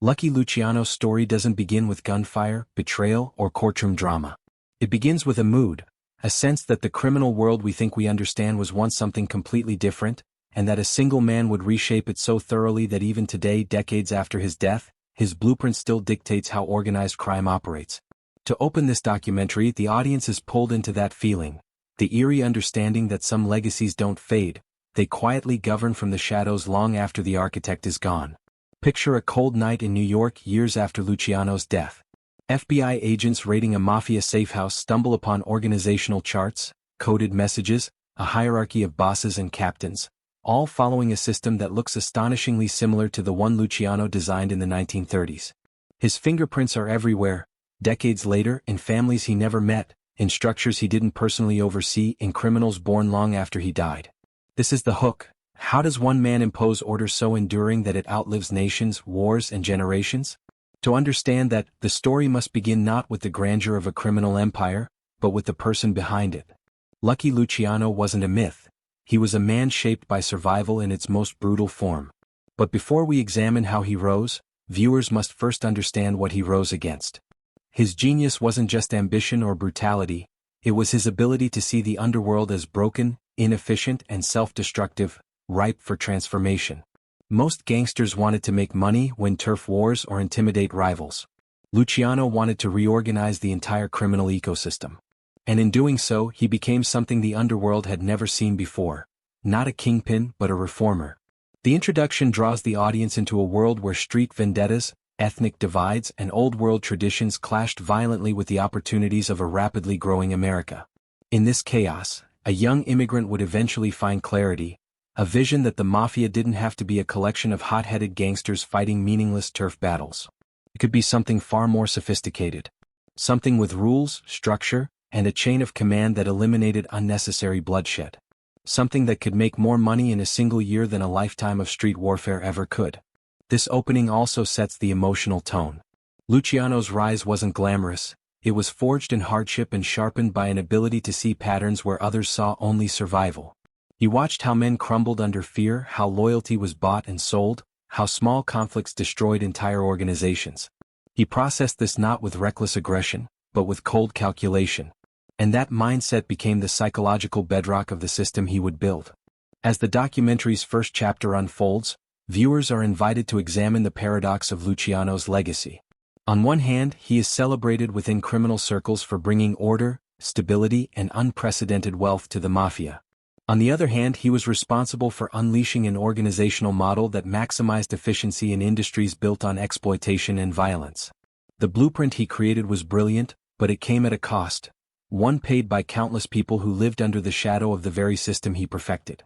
Lucky Luciano's story doesn't begin with gunfire, betrayal, or courtroom drama. It begins with a mood, a sense that the criminal world we think we understand was once something completely different, and that a single man would reshape it so thoroughly that even today, decades after his death, his blueprint still dictates how organized crime operates. To open this documentary, the audience is pulled into that feeling, the eerie understanding that some legacies don't fade, they quietly govern from the shadows long after the architect is gone. Picture a cold night in New York years after Luciano's death. FBI agents raiding a mafia safehouse stumble upon organizational charts, coded messages, a hierarchy of bosses and captains, all following a system that looks astonishingly similar to the one Luciano designed in the 1930s. His fingerprints are everywhere, decades later, in families he never met, in structures he didn't personally oversee, in criminals born long after he died. This is the hook. How does one man impose order so enduring that it outlives nations, wars, and generations? To understand that, the story must begin not with the grandeur of a criminal empire, but with the person behind it. Lucky Luciano wasn't a myth. He was a man shaped by survival in its most brutal form. But before we examine how he rose, viewers must first understand what he rose against. His genius wasn't just ambition or brutality, it was his ability to see the underworld as broken, inefficient, and self-destructive, ripe for transformation. Most gangsters wanted to make money, win turf wars, or intimidate rivals. Luciano wanted to reorganize the entire criminal ecosystem. And in doing so, he became something the underworld had never seen before. Not a kingpin, but a reformer. The introduction draws the audience into a world where street vendettas, ethnic divides, and old-world traditions clashed violently with the opportunities of a rapidly growing America. In this chaos, a young immigrant would eventually find clarity, a vision that the mafia didn't have to be a collection of hot-headed gangsters fighting meaningless turf battles. It could be something far more sophisticated. Something with rules, structure, and a chain of command that eliminated unnecessary bloodshed. Something that could make more money in a single year than a lifetime of street warfare ever could. This opening also sets the emotional tone. Luciano's rise wasn't glamorous, it was forged in hardship and sharpened by an ability to see patterns where others saw only survival. He watched how men crumbled under fear, how loyalty was bought and sold, how small conflicts destroyed entire organizations. He processed this not with reckless aggression, but with cold calculation. And that mindset became the psychological bedrock of the system he would build. As the documentary's first chapter unfolds, viewers are invited to examine the paradox of Luciano's legacy. On one hand, he is celebrated within criminal circles for bringing order, stability, and unprecedented wealth to the mafia. On the other hand, he was responsible for unleashing an organizational model that maximized efficiency in industries built on exploitation and violence. The blueprint he created was brilliant, but it came at a cost, one paid by countless people who lived under the shadow of the very system he perfected.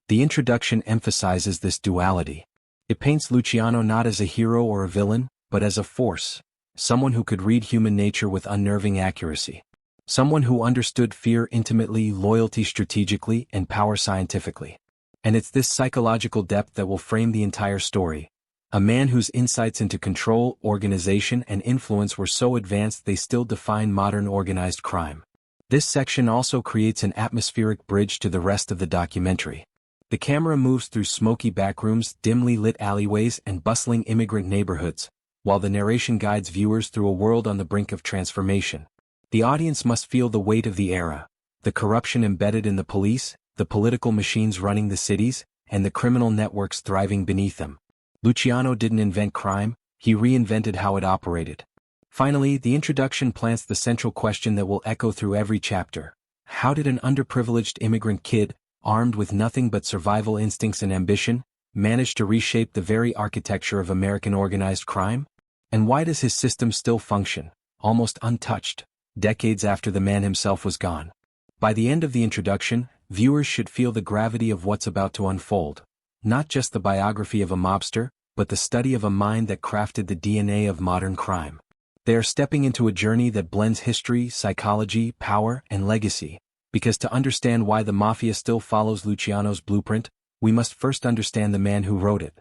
The introduction emphasizes this duality. It paints Luciano not as a hero or a villain, but as a force, someone who could read human nature with unnerving accuracy. Someone who understood fear intimately, loyalty strategically, and power scientifically. And it's this psychological depth that will frame the entire story. A man whose insights into control, organization, and influence were so advanced they still define modern organized crime. This section also creates an atmospheric bridge to the rest of the documentary. The camera moves through smoky backrooms, dimly lit alleyways, and bustling immigrant neighborhoods, while the narration guides viewers through a world on the brink of transformation. The audience must feel the weight of the era, the corruption embedded in the police, the political machines running the cities, and the criminal networks thriving beneath them. Luciano didn't invent crime, he reinvented how it operated. Finally, the introduction plants the central question that will echo through every chapter. How did an underprivileged immigrant kid, armed with nothing but survival instincts and ambition, manage to reshape the very architecture of American organized crime? And why does his system still function, almost untouched, decades after the man himself was gone? By the end of the introduction, viewers should feel the gravity of what's about to unfold. Not just the biography of a mobster, but the study of a mind that crafted the DNA of modern crime. They are stepping into a journey that blends history, psychology, power, and legacy. Because to understand why the mafia still follows Luciano's blueprint, we must first understand the man who wrote it.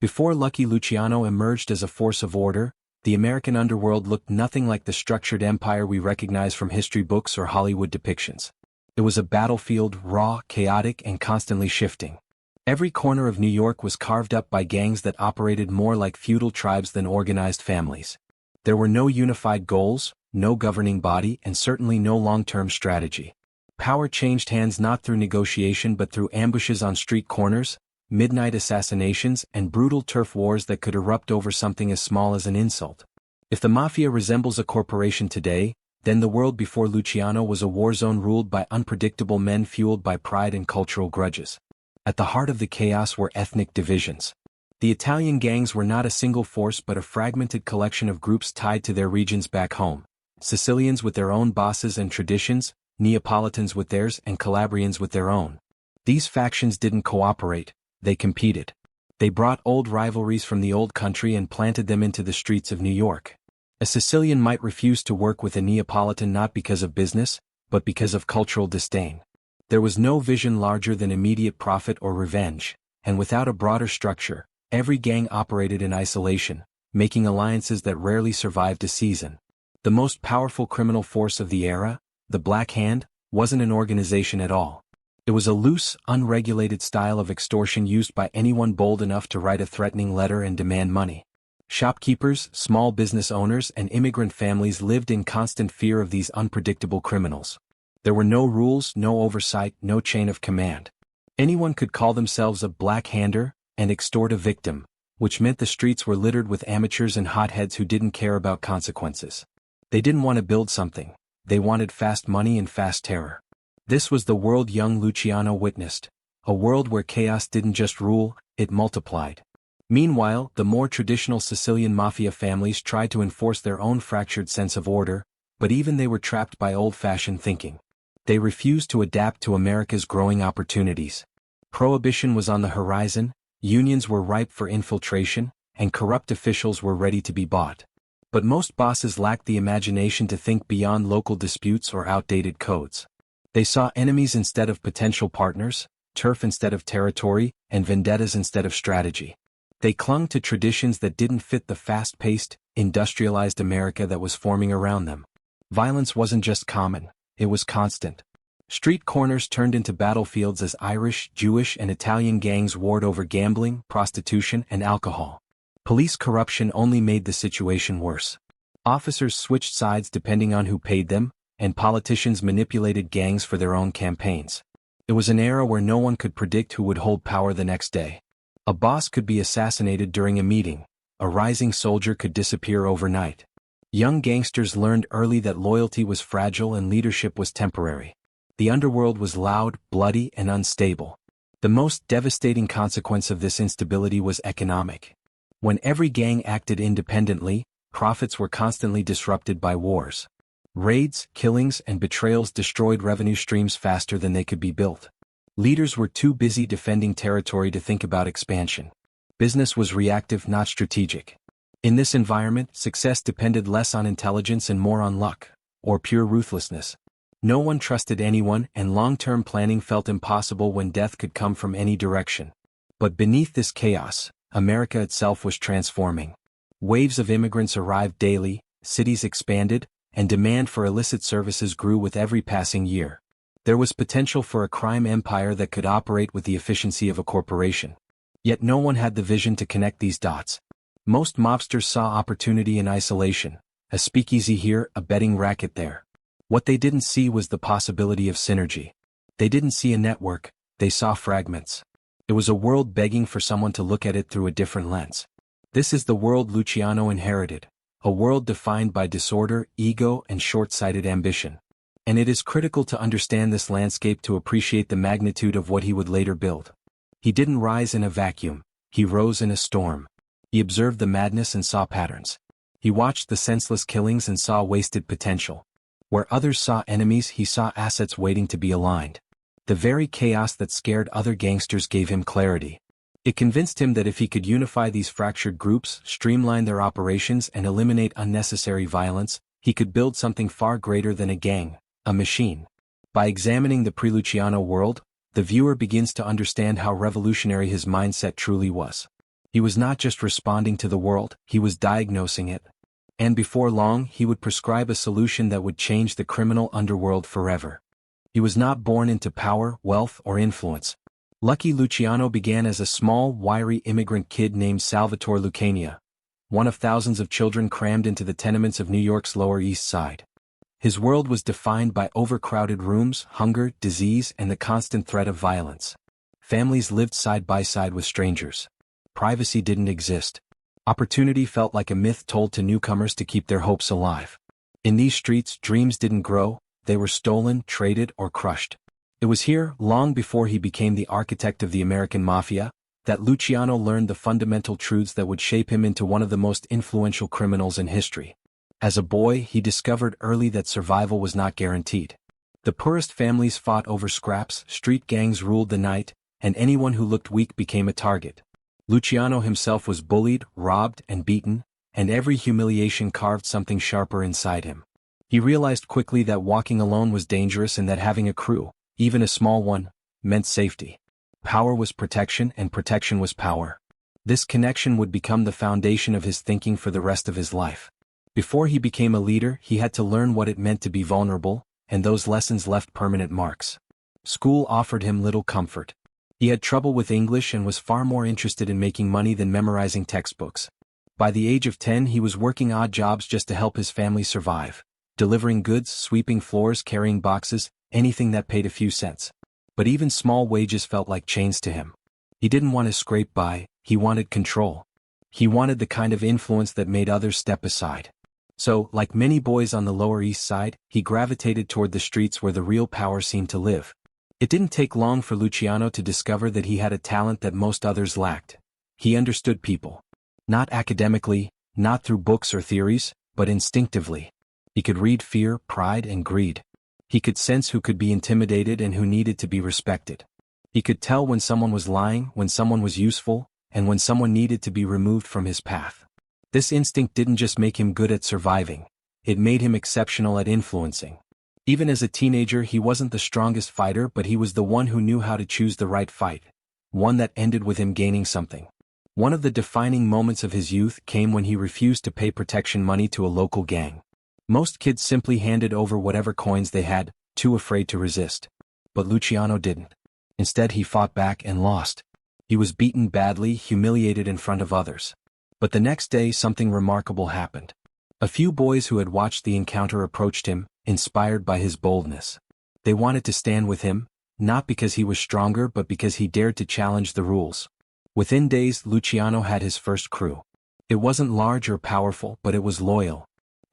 Before Lucky Luciano emerged as a force of order, the American underworld looked nothing like the structured empire we recognize from history books or Hollywood depictions. It was a battlefield, raw, chaotic, and constantly shifting. Every corner of New York was carved up by gangs that operated more like feudal tribes than organized families. There were no unified goals, no governing body, and certainly no long-term strategy. Power changed hands not through negotiation but through ambushes on street corners, midnight assassinations, and brutal turf wars that could erupt over something as small as an insult. If the Mafia resembles a corporation today, then the world before Luciano was a war zone ruled by unpredictable men fueled by pride and cultural grudges. At the heart of the chaos were ethnic divisions. The Italian gangs were not a single force but a fragmented collection of groups tied to their regions back home. Sicilians with their own bosses and traditions, Neapolitans with theirs, and Calabrians with their own. These factions didn't cooperate, they competed. They brought old rivalries from the old country and planted them into the streets of New York. A Sicilian might refuse to work with a Neapolitan not because of business, but because of cultural disdain. There was no vision larger than immediate profit or revenge, and without a broader structure, every gang operated in isolation, making alliances that rarely survived a season. The most powerful criminal force of the era, the Black Hand, wasn't an organization at all. It was a loose, unregulated style of extortion used by anyone bold enough to write a threatening letter and demand money. Shopkeepers, small business owners, and immigrant families lived in constant fear of these unpredictable criminals. There were no rules, no oversight, no chain of command. Anyone could call themselves a Black Hander and extort a victim, which meant the streets were littered with amateurs and hotheads who didn't care about consequences. They didn't want to build something, they wanted fast money and fast terror. This was the world young Luciano witnessed, a world where chaos didn't just rule, it multiplied. Meanwhile, the more traditional Sicilian mafia families tried to enforce their own fractured sense of order, but even they were trapped by old-fashioned thinking. They refused to adapt to America's growing opportunities. Prohibition was on the horizon, unions were ripe for infiltration, and corrupt officials were ready to be bought. But most bosses lacked the imagination to think beyond local disputes or outdated codes. They saw enemies instead of potential partners, turf instead of territory, and vendettas instead of strategy. They clung to traditions that didn't fit the fast-paced, industrialized America that was forming around them. Violence wasn't just common, it was constant. Street corners turned into battlefields as Irish, Jewish, and Italian gangs warred over gambling, prostitution, and alcohol. Police corruption only made the situation worse. Officers switched sides depending on who paid them, and politicians manipulated gangs for their own campaigns. It was an era where no one could predict who would hold power the next day. A boss could be assassinated during a meeting, a rising soldier could disappear overnight. Young gangsters learned early that loyalty was fragile and leadership was temporary. The underworld was loud, bloody, and unstable. The most devastating consequence of this instability was economic. When every gang acted independently, profits were constantly disrupted by wars. Raids, killings, and betrayals destroyed revenue streams faster than they could be built. Leaders were too busy defending territory to think about expansion. Business was reactive, not strategic. In this environment, success depended less on intelligence and more on luck, or pure ruthlessness. No one trusted anyone, and long-term planning felt impossible when death could come from any direction. But beneath this chaos, America itself was transforming. Waves of immigrants arrived daily, cities expanded, and demand for illicit services grew with every passing year. There was potential for a crime empire that could operate with the efficiency of a corporation. Yet no one had the vision to connect these dots. Most mobsters saw opportunity in isolation, a speakeasy here, a betting racket there. What they didn't see was the possibility of synergy. They didn't see a network, they saw fragments. It was a world begging for someone to look at it through a different lens. This is the world Luciano inherited, a world defined by disorder, ego, and short-sighted ambition. And it is critical to understand this landscape to appreciate the magnitude of what he would later build. He didn't rise in a vacuum, he rose in a storm. He observed the madness and saw patterns. He watched the senseless killings and saw wasted potential. Where others saw enemies, he saw assets waiting to be aligned. The very chaos that scared other gangsters gave him clarity. It convinced him that if he could unify these fractured groups, streamline their operations, and eliminate unnecessary violence, he could build something far greater than a gang, a machine. By examining the pre-Luciano world, the viewer begins to understand how revolutionary his mindset truly was. He was not just responding to the world, he was diagnosing it. And before long, he would prescribe a solution that would change the criminal underworld forever. He was not born into power, wealth, or influence. Lucky Luciano began as a small, wiry immigrant kid named Salvatore Lucania, one of thousands of children crammed into the tenements of New York's Lower East Side. His world was defined by overcrowded rooms, hunger, disease, and the constant threat of violence. Families lived side by side with strangers. Privacy didn't exist. Opportunity felt like a myth told to newcomers to keep their hopes alive. In these streets, dreams didn't grow, they were stolen, traded, or crushed. It was here, long before he became the architect of the American Mafia, that Luciano learned the fundamental truths that would shape him into one of the most influential criminals in history. As a boy, he discovered early that survival was not guaranteed. The poorest families fought over scraps, street gangs ruled the night, and anyone who looked weak became a target. Luciano himself was bullied, robbed, and beaten, and every humiliation carved something sharper inside him. He realized quickly that walking alone was dangerous and that having a crew, even a small one, meant safety. Power was protection and protection was power. This connection would become the foundation of his thinking for the rest of his life. Before he became a leader, he had to learn what it meant to be vulnerable, and those lessons left permanent marks. School offered him little comfort. He had trouble with English and was far more interested in making money than memorizing textbooks. By the age of 10, he was working odd jobs just to help his family survive, delivering goods, sweeping floors, carrying boxes, anything that paid a few cents. But even small wages felt like chains to him. He didn't want to scrape by, he wanted control. He wanted the kind of influence that made others step aside. So, like many boys on the Lower East Side, he gravitated toward the streets where the real power seemed to live. It didn't take long for Luciano to discover that he had a talent that most others lacked. He understood people. Not academically, not through books or theories, but instinctively. He could read fear, pride, and greed. He could sense who could be intimidated and who needed to be respected. He could tell when someone was lying, when someone was useful, and when someone needed to be removed from his path. This instinct didn't just make him good at surviving, it made him exceptional at influencing. Even as a teenager, he wasn't the strongest fighter, but he was the one who knew how to choose the right fight, one that ended with him gaining something. One of the defining moments of his youth came when he refused to pay protection money to a local gang. Most kids simply handed over whatever coins they had, too afraid to resist. But Luciano didn't. Instead, he fought back and lost. He was beaten badly, humiliated in front of others. But the next day, something remarkable happened. A few boys who had watched the encounter approached him, inspired by his boldness. They wanted to stand with him, not because he was stronger but because he dared to challenge the rules. Within days, Luciano had his first crew. It wasn't large or powerful, but it was loyal.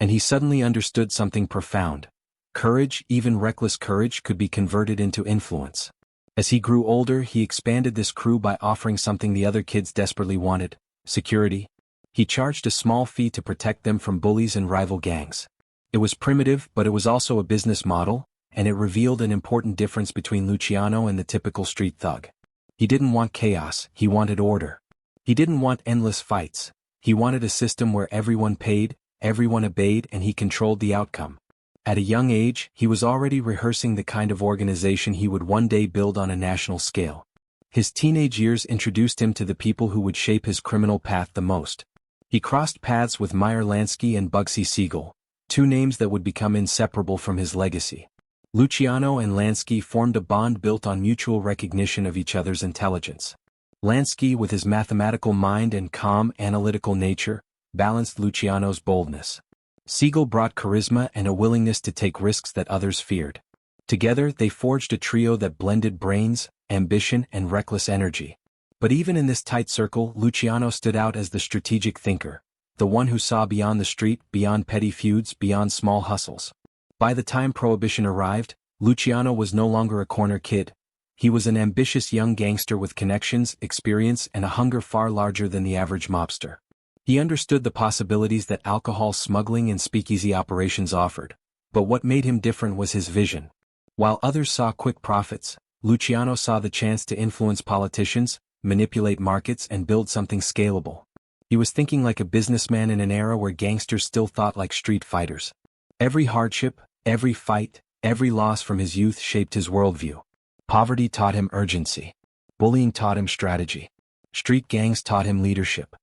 And he suddenly understood something profound. Courage, even reckless courage, could be converted into influence. As he grew older, he expanded this crew by offering something the other kids desperately wanted: security. He charged a small fee to protect them from bullies and rival gangs. It was primitive, but it was also a business model, and it revealed an important difference between Luciano and the typical street thug. He didn't want chaos, he wanted order. He didn't want endless fights. He wanted a system where everyone paid, everyone obeyed, and he controlled the outcome. At a young age, he was already rehearsing the kind of organization he would one day build on a national scale. His teenage years introduced him to the people who would shape his criminal path the most. He crossed paths with Meyer Lansky and Bugsy Siegel, two names that would become inseparable from his legacy. Luciano and Lansky formed a bond built on mutual recognition of each other's intelligence. Lansky, with his mathematical mind and calm, analytical nature, balanced Luciano's boldness. Siegel brought charisma and a willingness to take risks that others feared. Together, they forged a trio that blended brains, ambition, and reckless energy. But even in this tight circle, Luciano stood out as the strategic thinker, the one who saw beyond the street, beyond petty feuds, beyond small hustles. By the time Prohibition arrived, Luciano was no longer a corner kid. He was an ambitious young gangster with connections, experience, and a hunger far larger than the average mobster. He understood the possibilities that alcohol smuggling and speakeasy operations offered, but what made him different was his vision. While others saw quick profits, Luciano saw the chance to influence politicians, manipulate markets, and build something scalable. He was thinking like a businessman in an era where gangsters still thought like street fighters. Every hardship, every fight, every loss from his youth shaped his worldview. Poverty taught him urgency. Bullying taught him strategy. Street gangs taught him leadership.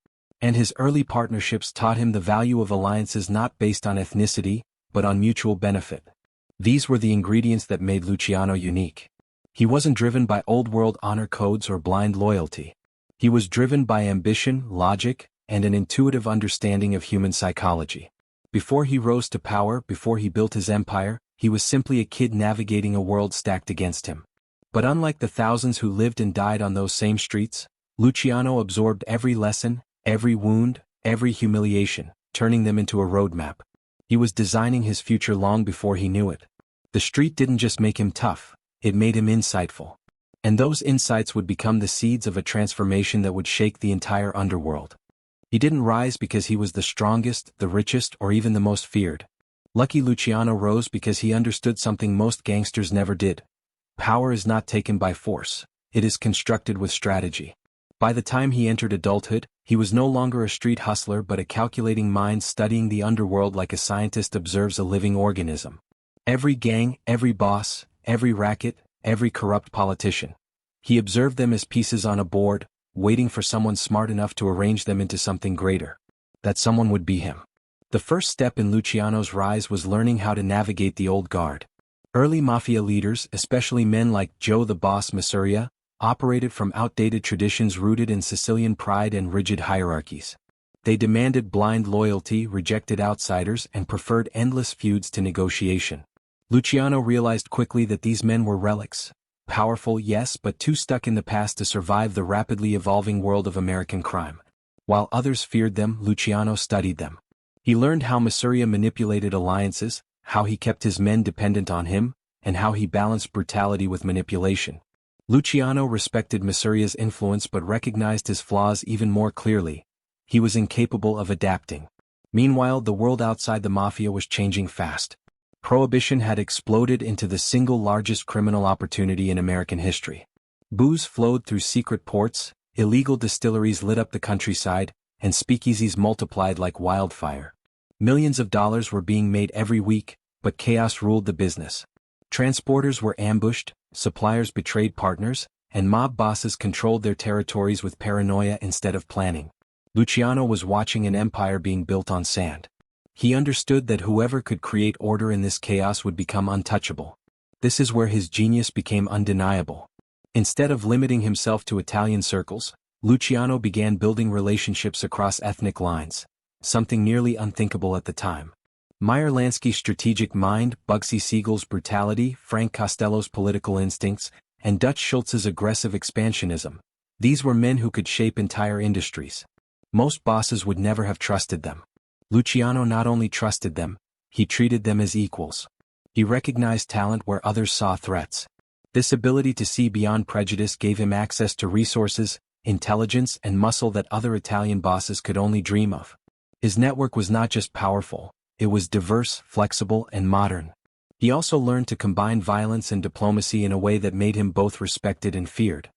And his early partnerships taught him the value of alliances not based on ethnicity, but on mutual benefit. These were the ingredients that made Luciano unique. He wasn't driven by old-world honor codes or blind loyalty. He was driven by ambition, logic, and an intuitive understanding of human psychology. Before he rose to power, before he built his empire, he was simply a kid navigating a world stacked against him. But unlike the thousands who lived and died on those same streets, Luciano absorbed every lesson, every wound, every humiliation, turning them into a roadmap. He was designing his future long before he knew it. The street didn't just make him tough, it made him insightful. And those insights would become the seeds of a transformation that would shake the entire underworld. He didn't rise because he was the strongest, the richest, or even the most feared. Lucky Luciano rose because he understood something most gangsters never did. Power is not taken by force, it is constructed with strategy. By the time he entered adulthood, he was no longer a street hustler but a calculating mind studying the underworld like a scientist observes a living organism. Every gang, every boss, every racket, every corrupt politician. He observed them as pieces on a board, waiting for someone smart enough to arrange them into something greater. That someone would be him. The first step in Luciano's rise was learning how to navigate the old guard. Early mafia leaders, especially men like Joe the Boss Masuria, operated from outdated traditions rooted in Sicilian pride and rigid hierarchies. They demanded blind loyalty, rejected outsiders, and preferred endless feuds to negotiation. Luciano realized quickly that these men were relics. Powerful, yes, but too stuck in the past to survive the rapidly evolving world of American crime. While others feared them, Luciano studied them. He learned how Masuria manipulated alliances, how he kept his men dependent on him, and how he balanced brutality with manipulation. Luciano respected Masuria's influence but recognized his flaws even more clearly. He was incapable of adapting. Meanwhile, the world outside the mafia was changing fast. Prohibition had exploded into the single largest criminal opportunity in American history. Booze flowed through secret ports, illegal distilleries lit up the countryside, and speakeasies multiplied like wildfire. Millions of dollars were being made every week, but chaos ruled the business. Transporters were ambushed, suppliers betrayed partners, and mob bosses controlled their territories with paranoia instead of planning. Luciano was watching an empire being built on sand. He understood that whoever could create order in this chaos would become untouchable. This is where his genius became undeniable. Instead of limiting himself to Italian circles, Luciano began building relationships across ethnic lines, something nearly unthinkable at the time. Meyer Lansky's strategic mind, Bugsy Siegel's brutality, Frank Costello's political instincts, and Dutch Schultz's aggressive expansionism. These were men who could shape entire industries. Most bosses would never have trusted them. Luciano not only trusted them, he treated them as equals. He recognized talent where others saw threats. This ability to see beyond prejudice gave him access to resources, intelligence, and muscle that other Italian bosses could only dream of. His network was not just powerful, it was diverse, flexible, and modern. He also learned to combine violence and diplomacy in a way that made him both respected and feared.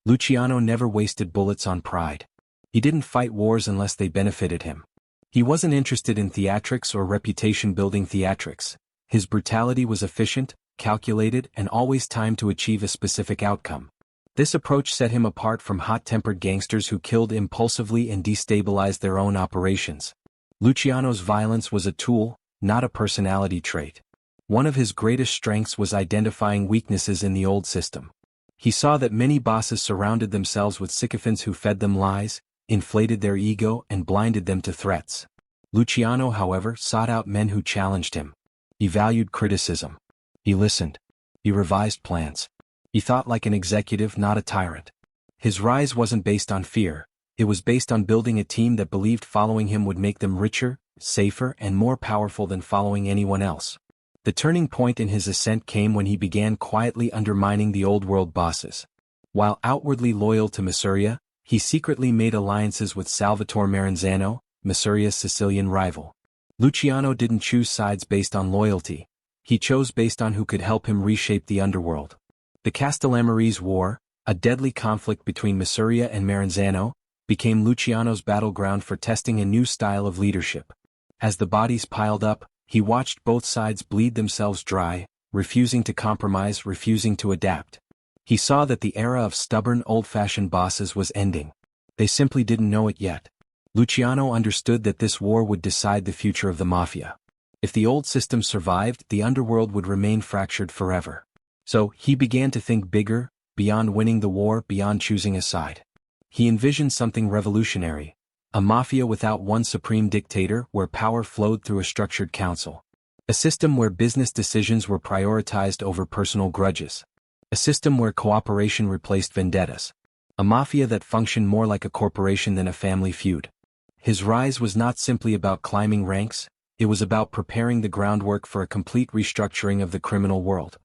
Luciano never wasted bullets on pride. He didn't fight wars unless they benefited him. He wasn't interested in theatrics or reputation-building theatrics. His brutality was efficient, calculated, and always timed to achieve a specific outcome. This approach set him apart from hot-tempered gangsters who killed impulsively and destabilized their own operations. Luciano's violence was a tool, not a personality trait. One of his greatest strengths was identifying weaknesses in the old system. He saw that many bosses surrounded themselves with sycophants who fed them lies, inflated their ego, and blinded them to threats. Luciano, however, sought out men who challenged him. He valued criticism. He listened. He revised plans. He thought like an executive, not a tyrant. His rise wasn't based on fear, it was based on building a team that believed following him would make them richer, safer, and more powerful than following anyone else. The turning point in his ascent came when he began quietly undermining the old-world bosses. While outwardly loyal to Masuria, he secretly made alliances with Salvatore Maranzano, Masuria's Sicilian rival. Luciano didn't choose sides based on loyalty. He chose based on who could help him reshape the underworld. The Castellamarese War, a deadly conflict between Masuria and Maranzano, became Luciano's battleground for testing a new style of leadership. As the bodies piled up, he watched both sides bleed themselves dry, refusing to compromise, refusing to adapt. He saw that the era of stubborn, old-fashioned bosses was ending. They simply didn't know it yet. Luciano understood that this war would decide the future of the mafia. If the old system survived, the underworld would remain fractured forever. So, he began to think bigger, beyond winning the war, beyond choosing a side. He envisioned something revolutionary, a mafia without one supreme dictator where power flowed through a structured council. A system where business decisions were prioritized over personal grudges. A system where cooperation replaced vendettas. A mafia that functioned more like a corporation than a family feud. His rise was not simply about climbing ranks, it was about preparing the groundwork for a complete restructuring of the criminal world.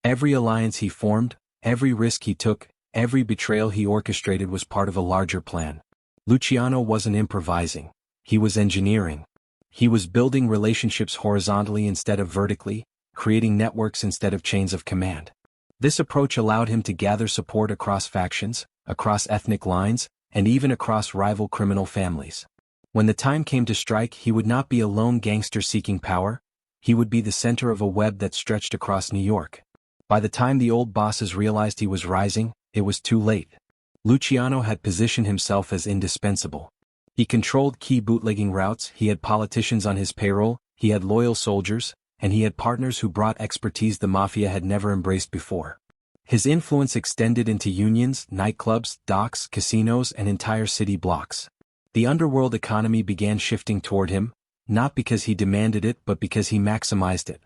Every alliance he formed, every risk he took, every betrayal he orchestrated was part of a larger plan. Luciano wasn't improvising, he was engineering. He was building relationships horizontally instead of vertically, creating networks instead of chains of command. This approach allowed him to gather support across factions, across ethnic lines, and even across rival criminal families. When the time came to strike, he would not be a lone gangster seeking power, he would be the center of a web that stretched across New York. By the time the old bosses realized he was rising, it was too late. Luciano had positioned himself as indispensable. He controlled key bootlegging routes, he had politicians on his payroll, he had loyal soldiers, and he had partners who brought expertise the mafia had never embraced before. His influence extended into unions, nightclubs, docks, casinos, and entire city blocks. The underworld economy began shifting toward him, not because he demanded it but because he maximized it.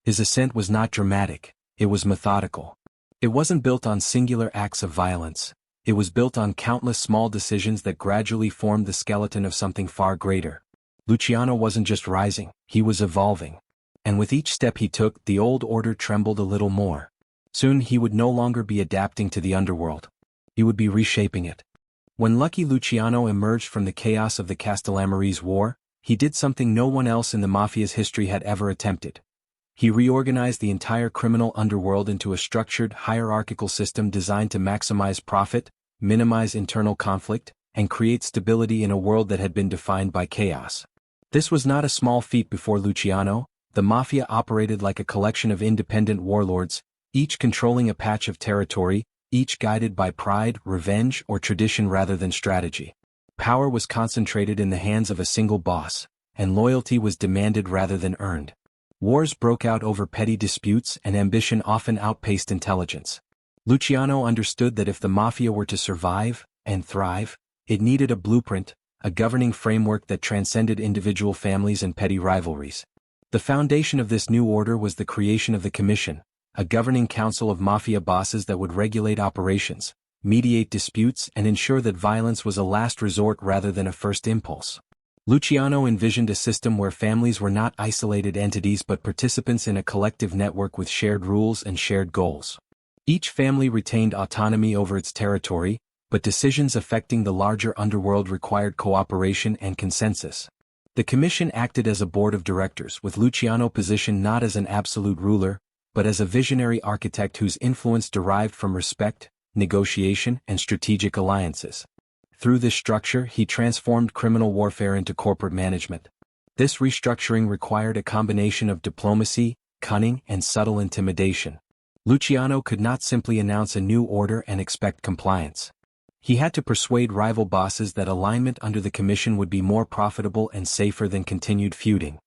His ascent was not dramatic, it was methodical. It wasn't built on singular acts of violence. It was built on countless small decisions that gradually formed the skeleton of something far greater. Luciano wasn't just rising, he was evolving. And with each step he took, the old order trembled a little more. Soon he would no longer be adapting to the underworld. He would be reshaping it. When Lucky Luciano emerged from the chaos of the Castellamarese War, he did something no one else in the mafia's history had ever attempted. He reorganized the entire criminal underworld into a structured, hierarchical system designed to maximize profit, minimize internal conflict, and create stability in a world that had been defined by chaos. This was not a small feat before Luciano. The mafia operated like a collection of independent warlords, each controlling a patch of territory, each guided by pride, revenge, or tradition rather than strategy. Power was concentrated in the hands of a single boss, and loyalty was demanded rather than earned. Wars broke out over petty disputes and ambition often outpaced intelligence. Luciano understood that if the mafia were to survive and thrive, it needed a blueprint, a governing framework that transcended individual families and petty rivalries. The foundation of this new order was the creation of the Commission, a governing council of mafia bosses that would regulate operations, mediate disputes, and ensure that violence was a last resort rather than a first impulse. Luciano envisioned a system where families were not isolated entities but participants in a collective network with shared rules and shared goals. Each family retained autonomy over its territory, but decisions affecting the larger underworld required cooperation and consensus. The commission acted as a board of directors, with Luciano positioned not as an absolute ruler, but as a visionary architect whose influence derived from respect, negotiation, and strategic alliances. Through this structure, he transformed criminal warfare into corporate management. This restructuring required a combination of diplomacy, cunning, and subtle intimidation. Luciano could not simply announce a new order and expect compliance. He had to persuade rival bosses that alignment under the commission would be more profitable and safer than continued feuding.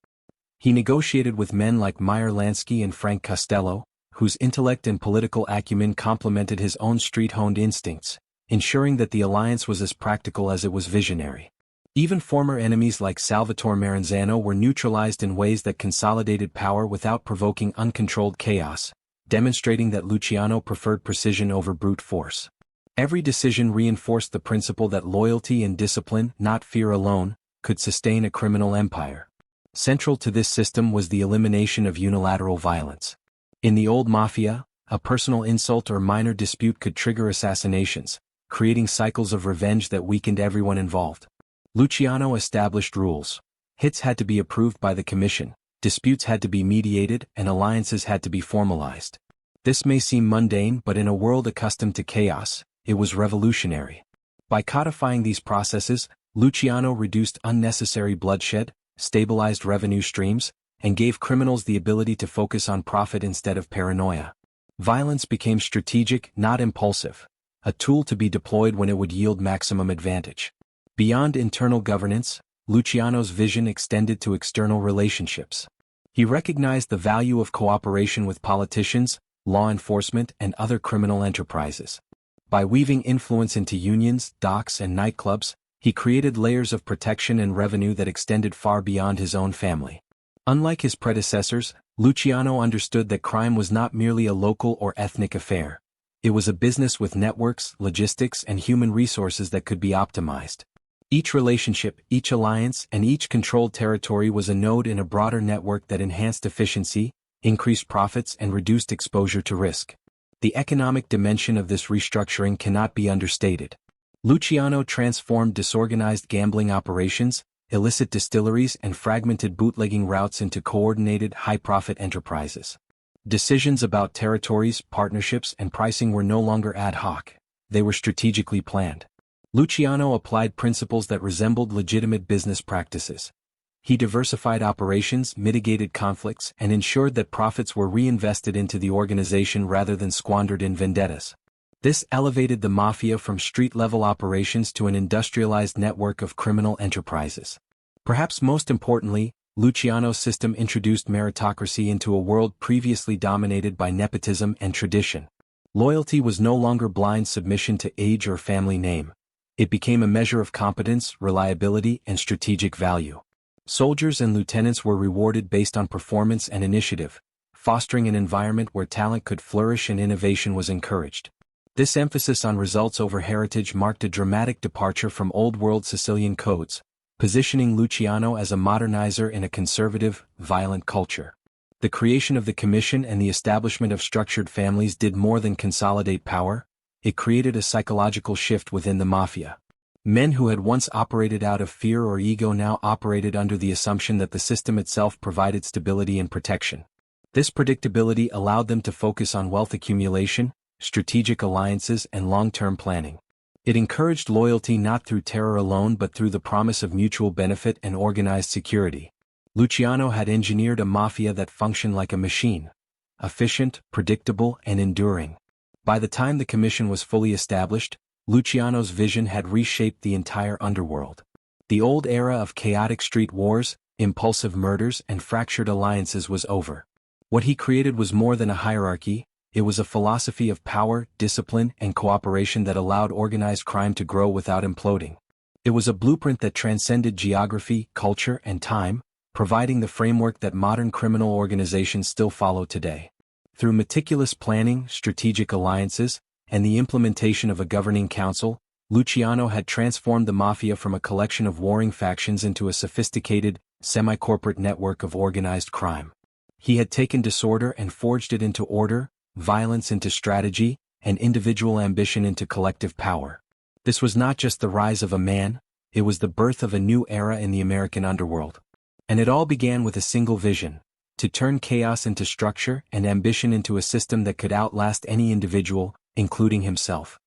He negotiated with men like Meyer Lansky and Frank Costello, whose intellect and political acumen complemented his own street-honed instincts, ensuring that the alliance was as practical as it was visionary. Even former enemies like Salvatore Maranzano were neutralized in ways that consolidated power without provoking uncontrolled chaos, demonstrating that Luciano preferred precision over brute force. Every decision reinforced the principle that loyalty and discipline, not fear alone, could sustain a criminal empire. Central to this system was the elimination of unilateral violence. In the old mafia, a personal insult or minor dispute could trigger assassinations, creating cycles of revenge that weakened everyone involved. Luciano established rules. Hits had to be approved by the commission, disputes had to be mediated, and alliances had to be formalized. This may seem mundane, but in a world accustomed to chaos, it was revolutionary. By codifying these processes, Luciano reduced unnecessary bloodshed, stabilized revenue streams, and gave criminals the ability to focus on profit instead of paranoia. Violence became strategic, not impulsive, a tool to be deployed when it would yield maximum advantage. Beyond internal governance, Luciano's vision extended to external relationships. He recognized the value of cooperation with politicians, law enforcement, and other criminal enterprises. By weaving influence into unions, docks, and nightclubs, he created layers of protection and revenue that extended far beyond his own family. Unlike his predecessors, Luciano understood that crime was not merely a local or ethnic affair. It was a business with networks, logistics, and human resources that could be optimized. Each relationship, each alliance, and each controlled territory was a node in a broader network that enhanced efficiency, increased profits, and reduced exposure to risk. The economic dimension of this restructuring cannot be understated. Luciano transformed disorganized gambling operations, illicit distilleries, and fragmented bootlegging routes into coordinated, high-profit enterprises. Decisions about territories, partnerships, and pricing were no longer ad hoc. They were strategically planned. Luciano applied principles that resembled legitimate business practices. He diversified operations, mitigated conflicts, and ensured that profits were reinvested into the organization rather than squandered in vendettas. This elevated the mafia from street-level operations to an industrialized network of criminal enterprises. Perhaps most importantly, Luciano's system introduced meritocracy into a world previously dominated by nepotism and tradition. Loyalty was no longer blind submission to age or family name. It became a measure of competence, reliability, and strategic value. Soldiers and lieutenants were rewarded based on performance and initiative, fostering an environment where talent could flourish and innovation was encouraged. This emphasis on results over heritage marked a dramatic departure from old-world Sicilian codes, positioning Luciano as a modernizer in a conservative, violent culture. The creation of the commission and the establishment of structured families did more than consolidate power. It created a psychological shift within the mafia. Men who had once operated out of fear or ego now operated under the assumption that the system itself provided stability and protection. This predictability allowed them to focus on wealth accumulation, strategic alliances, and long-term planning. It encouraged loyalty not through terror alone but through the promise of mutual benefit and organized security. Luciano had engineered a mafia that functioned like a machine, efficient, predictable, and enduring. By the time the commission was fully established, Luciano's vision had reshaped the entire underworld. The old era of chaotic street wars, impulsive murders, and fractured alliances was over. What he created was more than a hierarchy. It was a philosophy of power, discipline, and cooperation that allowed organized crime to grow without imploding. It was a blueprint that transcended geography, culture, and time, providing the framework that modern criminal organizations still follow today. Through meticulous planning, strategic alliances, and the implementation of a governing council, Luciano had transformed the mafia from a collection of warring factions into a sophisticated, semi-corporate network of organized crime. He had taken disorder and forged it into order, violence into strategy, and individual ambition into collective power. This was not just the rise of a man, it was the birth of a new era in the American underworld. And it all began with a single vision: to turn chaos into structure and ambition into a system that could outlast any individual, including himself.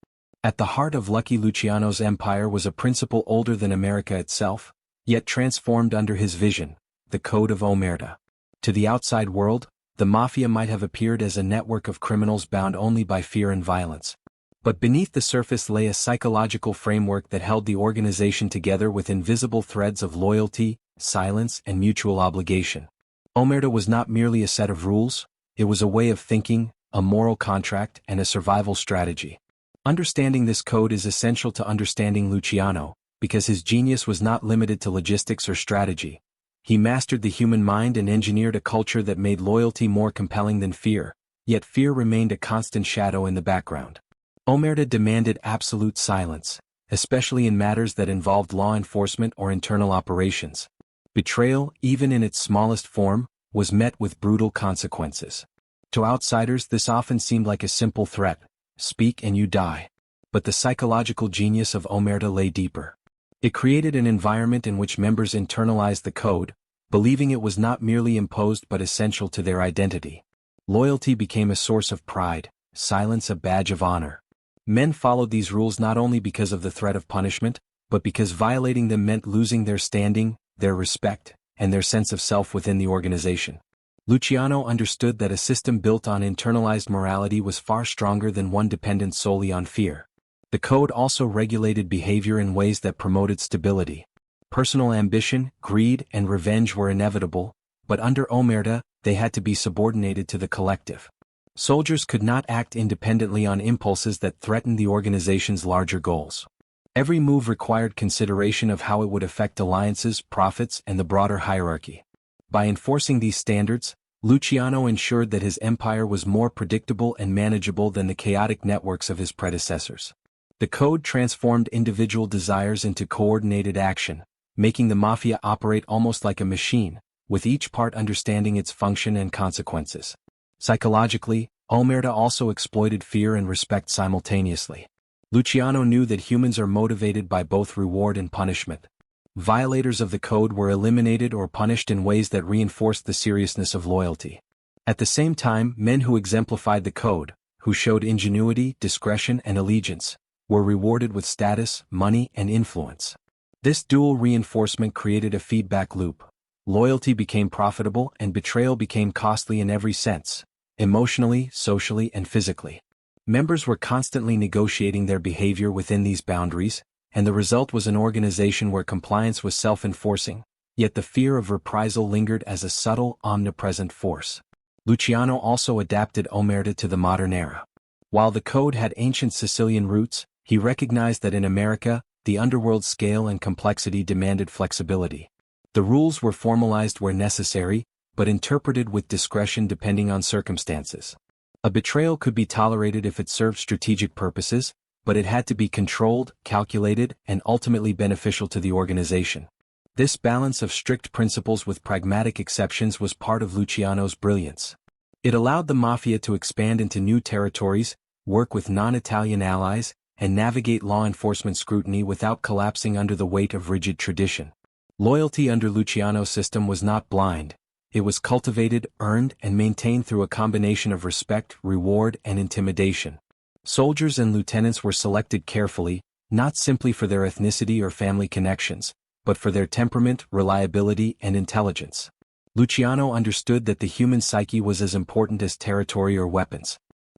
At the heart of Lucky Luciano's empire was a principle older than America itself, yet transformed under his vision: the Code of Omerta. To the outside world, the mafia might have appeared as a network of criminals bound only by fear and violence. But beneath the surface lay a psychological framework that held the organization together with invisible threads of loyalty, silence, and mutual obligation. Omerta was not merely a set of rules, it was a way of thinking, a moral contract, and a survival strategy. Understanding this code is essential to understanding Luciano, because his genius was not limited to logistics or strategy. He mastered the human mind and engineered a culture that made loyalty more compelling than fear, yet fear remained a constant shadow in the background. Omerta demanded absolute silence, especially in matters that involved law enforcement or internal operations. Betrayal, even in its smallest form, was met with brutal consequences. To outsiders this often seemed like a simple threat: speak and you die. But the psychological genius of Omerta lay deeper. It created an environment in which members internalized the code, believing it was not merely imposed but essential to their identity. Loyalty became a source of pride, silence a badge of honor. Men followed these rules not only because of the threat of punishment, but because violating them meant losing their standing, their respect, and their sense of self within the organization. Luciano understood that a system built on internalized morality was far stronger than one dependent solely on fear. The code also regulated behavior in ways that promoted stability. Personal ambition, greed, and revenge were inevitable, but under Omerta, they had to be subordinated to the collective. Soldiers could not act independently on impulses that threatened the organization's larger goals. Every move required consideration of how it would affect alliances, profits, and the broader hierarchy. By enforcing these standards, Luciano ensured that his empire was more predictable and manageable than the chaotic networks of his predecessors. The code transformed individual desires into coordinated action, making the mafia operate almost like a machine, with each part understanding its function and consequences. Psychologically, Omerta also exploited fear and respect simultaneously. Luciano knew that humans are motivated by both reward and punishment. Violators of the code were eliminated or punished in ways that reinforced the seriousness of loyalty. At the same time, men who exemplified the code, who showed ingenuity, discretion, and allegiance, were rewarded with status, money, and influence. This dual reinforcement created a feedback loop. Loyalty became profitable and betrayal became costly in every sense, emotionally, socially, and physically. Members were constantly negotiating their behavior within these boundaries, and the result was an organization where compliance was self-enforcing, yet the fear of reprisal lingered as a subtle, omnipresent force. Luciano also adapted Omerta to the modern era. While the code had ancient Sicilian roots, he recognized that in America, the underworld's scale and complexity demanded flexibility. The rules were formalized where necessary, but interpreted with discretion depending on circumstances. A betrayal could be tolerated if it served strategic purposes, but it had to be controlled, calculated, and ultimately beneficial to the organization. This balance of strict principles with pragmatic exceptions was part of Luciano's brilliance. It allowed the mafia to expand into new territories, work with non-Italian allies, and navigate law enforcement scrutiny without collapsing under the weight of rigid tradition. Loyalty under Luciano's system was not blind. It was cultivated, earned, and maintained through a combination of respect, reward, and intimidation. Soldiers and lieutenants were selected carefully, not simply for their ethnicity or family connections, but for their temperament, reliability, and intelligence. Luciano understood that the human psyche was as important as territory or weapons.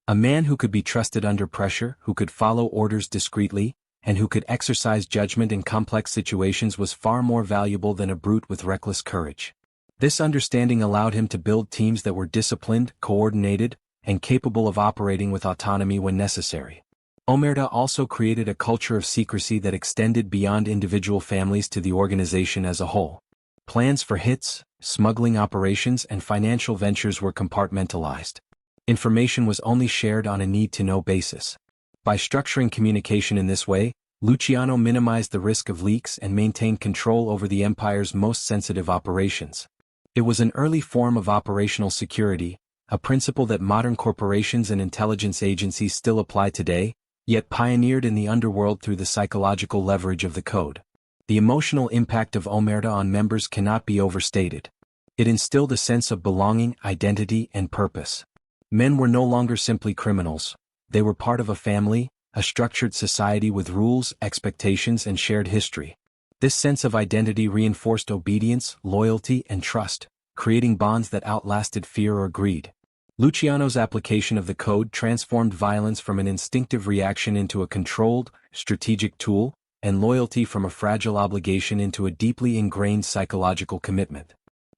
A man who could be trusted under pressure, who could follow orders discreetly, and who could exercise judgment in complex situations was far more valuable than a brute with reckless courage. This understanding allowed him to build teams that were disciplined, coordinated, and capable of operating with autonomy when necessary. Omerta also created a culture of secrecy that extended beyond individual families to the organization as a whole. Plans for hits, smuggling operations, and financial ventures were compartmentalized. Information was only shared on a need-to-know basis. By structuring communication in this way, Luciano minimized the risk of leaks and maintained control over the empire's most sensitive operations. It was an early form of operational security, a principle that modern corporations and intelligence agencies still apply today, yet pioneered in the underworld through the psychological leverage of the code. The emotional impact of Omerta on members cannot be overstated. It instilled a sense of belonging, identity, and purpose. Men were no longer simply criminals. They were part of a family, a structured society with rules, expectations, and shared history. This sense of identity reinforced obedience, loyalty, and trust, creating bonds that outlasted fear or greed. Luciano's application of the code transformed violence from an instinctive reaction into a controlled, strategic tool, and loyalty from a fragile obligation into a deeply ingrained psychological commitment.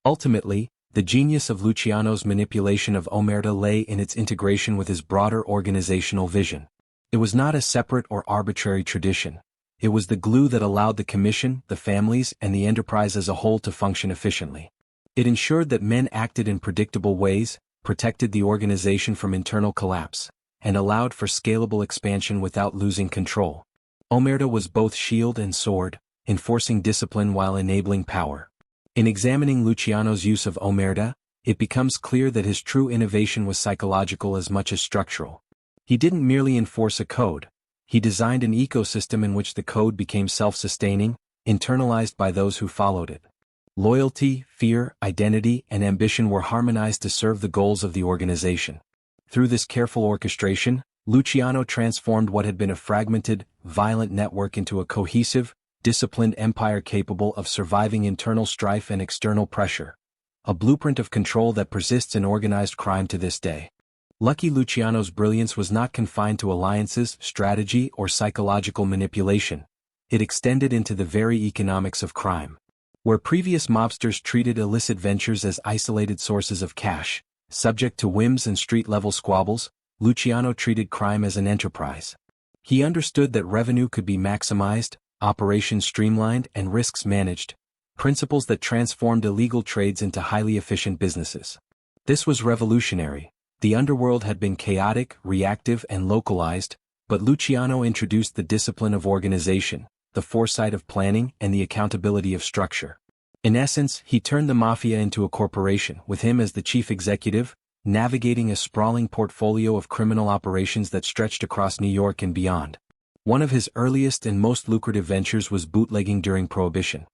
Ultimately, the genius of Luciano's manipulation of Omerta lay in its integration with his broader organizational vision. It was not a separate or arbitrary tradition. It was the glue that allowed the commission, the families, and the enterprise as a whole to function efficiently. It ensured that men acted in predictable ways, protected the organization from internal collapse, and allowed for scalable expansion without losing control. Omerta was both shield and sword, enforcing discipline while enabling power. In examining Luciano's use of Omerta, it becomes clear that his true innovation was psychological as much as structural. He didn't merely enforce a code. He designed an ecosystem in which the code became self-sustaining, internalized by those who followed it. Loyalty, fear, identity, and ambition were harmonized to serve the goals of the organization. Through this careful orchestration, Luciano transformed what had been a fragmented, violent network into a cohesive, disciplined empire capable of surviving internal strife and external pressure, a blueprint of control that persists in organized crime to this day. Lucky Luciano's brilliance was not confined to alliances, strategy, or psychological manipulation. It extended into the very economics of crime. Where previous mobsters treated illicit ventures as isolated sources of cash, Subject to whims and street-level squabbles, Luciano treated crime as an enterprise. He understood that revenue could be maximized, operations streamlined, and risks managed, principles that transformed illegal trades into highly efficient businesses. This was revolutionary. The underworld had been chaotic, reactive, and localized, but Luciano introduced the discipline of organization, the foresight of planning, and the accountability of structure. In essence, he turned the mafia into a corporation, with him as the chief executive, navigating a sprawling portfolio of criminal operations that stretched across New York and beyond. One of his earliest and most lucrative ventures was bootlegging during Prohibition.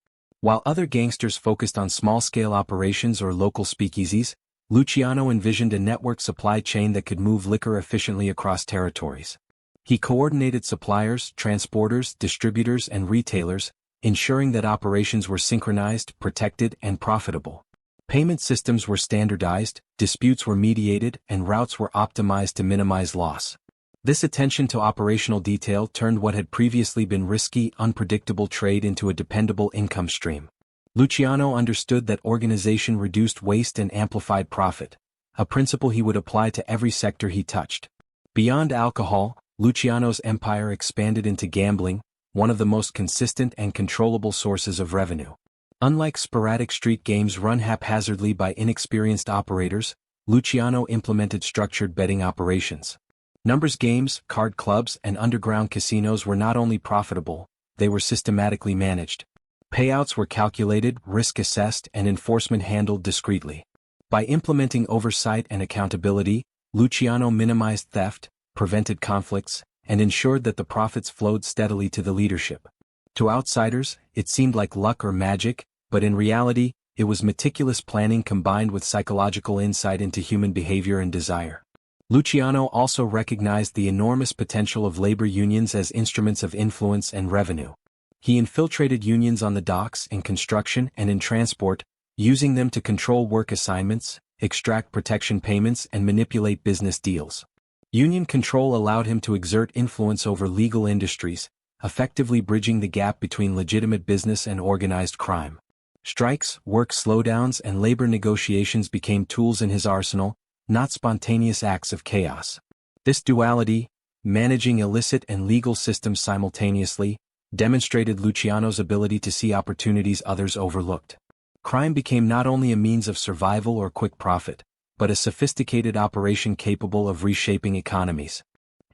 While other gangsters focused on small-scale operations or local speakeasies, Luciano envisioned a networked supply chain that could move liquor efficiently across territories. He coordinated suppliers, transporters, distributors, and retailers, ensuring that operations were synchronized, protected, and profitable. Payment systems were standardized, disputes were mediated, and routes were optimized to minimize loss. This attention to operational detail turned what had previously been risky, unpredictable trade into a dependable income stream. Luciano understood that organization reduced waste and amplified profit, a principle he would apply to every sector he touched. Beyond alcohol, Luciano's empire expanded into gambling, one of the most consistent and controllable sources of revenue. Unlike sporadic street games run haphazardly by inexperienced operators, Luciano implemented structured betting operations. Numbers games, card clubs, and underground casinos were not only profitable, they were systematically managed. Payouts were calculated, risk assessed, and enforcement handled discreetly. By implementing oversight and accountability, Luciano minimized theft, prevented conflicts, and ensured that the profits flowed steadily to the leadership. To outsiders, it seemed like luck or magic, but in reality, it was meticulous planning combined with psychological insight into human behavior and desire. Luciano also recognized the enormous potential of labor unions as instruments of influence and revenue. He infiltrated unions on the docks, in construction, and in transport, using them to control work assignments, extract protection payments, and manipulate business deals. Union control allowed him to exert influence over legal industries, effectively bridging the gap between legitimate business and organized crime. Strikes, work slowdowns, and labor negotiations became tools in his arsenal, not spontaneous acts of chaos. This duality, managing illicit and legal systems simultaneously, demonstrated Luciano's ability to see opportunities others overlooked. Crime became not only a means of survival or quick profit, but a sophisticated operation capable of reshaping economies.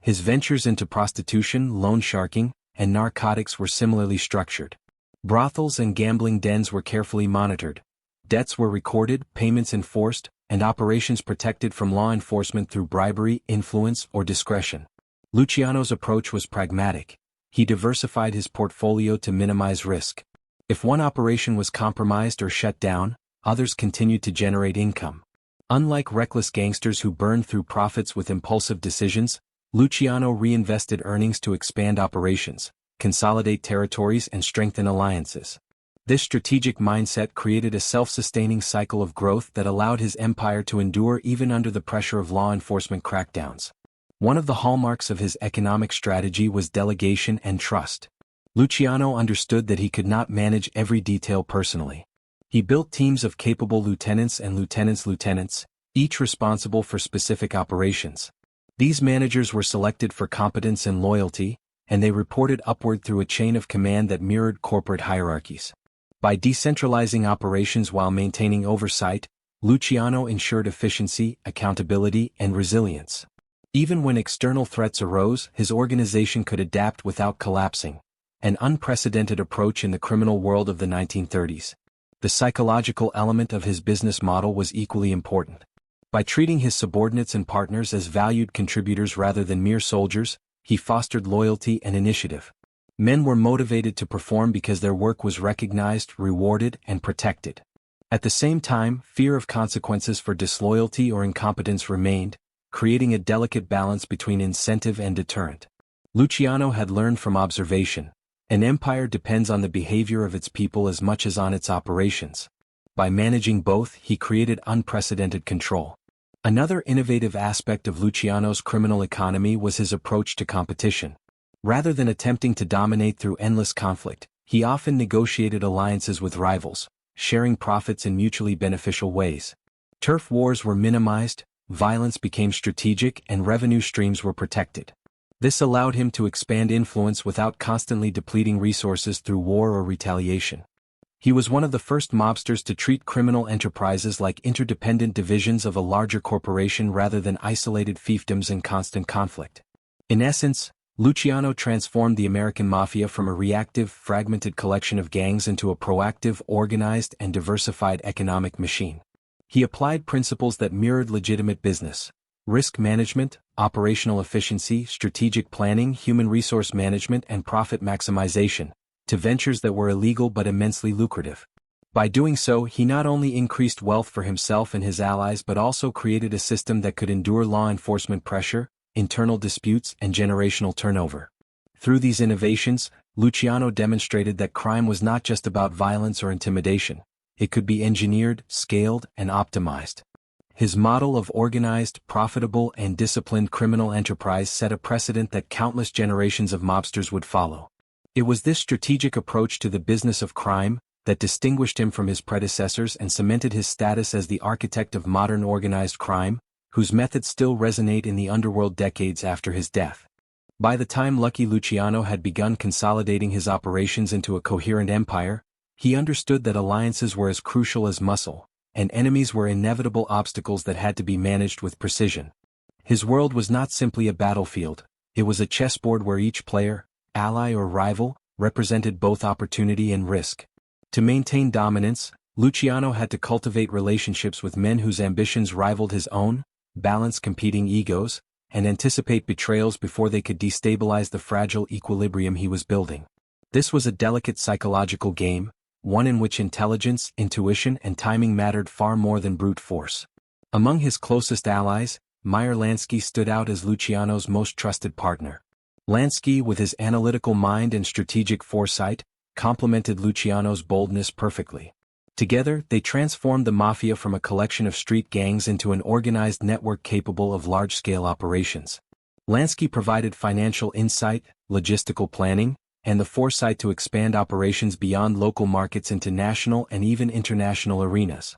His ventures into prostitution, loan sharking, and narcotics were similarly structured. Brothels and gambling dens were carefully monitored. Debts were recorded, payments enforced, and operations protected from law enforcement through bribery, influence, or discretion. Luciano's approach was pragmatic. He diversified his portfolio to minimize risk. If one operation was compromised or shut down, others continued to generate income. Unlike reckless gangsters who burned through profits with impulsive decisions, Luciano reinvested earnings to expand operations, consolidate territories, and strengthen alliances. This strategic mindset created a self-sustaining cycle of growth that allowed his empire to endure even under the pressure of law enforcement crackdowns. One of the hallmarks of his economic strategy was delegation and trust. Luciano understood that he could not manage every detail personally. He built teams of capable lieutenants and lieutenants, each responsible for specific operations. These managers were selected for competence and loyalty, and they reported upward through a chain of command that mirrored corporate hierarchies. By decentralizing operations while maintaining oversight, Luciano ensured efficiency, accountability, and resilience. Even when external threats arose, his organization could adapt without collapsing, an unprecedented approach in the criminal world of the 1930s. The psychological element of his business model was equally important. By treating his subordinates and partners as valued contributors rather than mere soldiers, he fostered loyalty and initiative. Men were motivated to perform because their work was recognized, rewarded, and protected. At the same time, fear of consequences for disloyalty or incompetence remained, creating a delicate balance between incentive and deterrent. Luciano had learned from observation. An empire depends on the behavior of its people as much as on its operations. By managing both, he created unprecedented control. Another innovative aspect of Luciano's criminal economy was his approach to competition. Rather than attempting to dominate through endless conflict, he often negotiated alliances with rivals, sharing profits in mutually beneficial ways. Turf wars were minimized, violence became strategic, and revenue streams were protected. This allowed him to expand influence without constantly depleting resources through war or retaliation. He was one of the first mobsters to treat criminal enterprises like interdependent divisions of a larger corporation rather than isolated fiefdoms in constant conflict. In essence, Luciano transformed the American Mafia from a reactive, fragmented collection of gangs into a proactive, organized, and diversified economic machine. He applied principles that mirrored legitimate business: risk management, operational efficiency, strategic planning, human resource management, and profit maximization, to ventures that were illegal but immensely lucrative. By doing so, he not only increased wealth for himself and his allies but also created a system that could endure law enforcement pressure, internal disputes, and generational turnover. Through these innovations, Luciano demonstrated that crime was not just about violence or intimidation. It could be engineered, scaled, and optimized. His model of organized, profitable, and disciplined criminal enterprise set a precedent that countless generations of mobsters would follow. It was this strategic approach to the business of crime that distinguished him from his predecessors and cemented his status as the architect of modern organized crime, whose methods still resonate in the underworld decades after his death. By the time Lucky Luciano had begun consolidating his operations into a coherent empire, he understood that alliances were as crucial as muscle, and enemies were inevitable obstacles that had to be managed with precision. His world was not simply a battlefield, it was a chessboard where each player, ally or rival, represented both opportunity and risk. To maintain dominance, Luciano had to cultivate relationships with men whose ambitions rivaled his own, balance competing egos, and anticipate betrayals before they could destabilize the fragile equilibrium he was building. This was a delicate psychological game, one in which intelligence, intuition, and timing mattered far more than brute force. Among his closest allies, Meyer Lansky stood out as Luciano's most trusted partner. Lansky, with his analytical mind and strategic foresight, complemented Luciano's boldness perfectly. Together, they transformed the mafia from a collection of street gangs into an organized network capable of large-scale operations. Lansky provided financial insight, logistical planning, and the foresight to expand operations beyond local markets into national and even international arenas.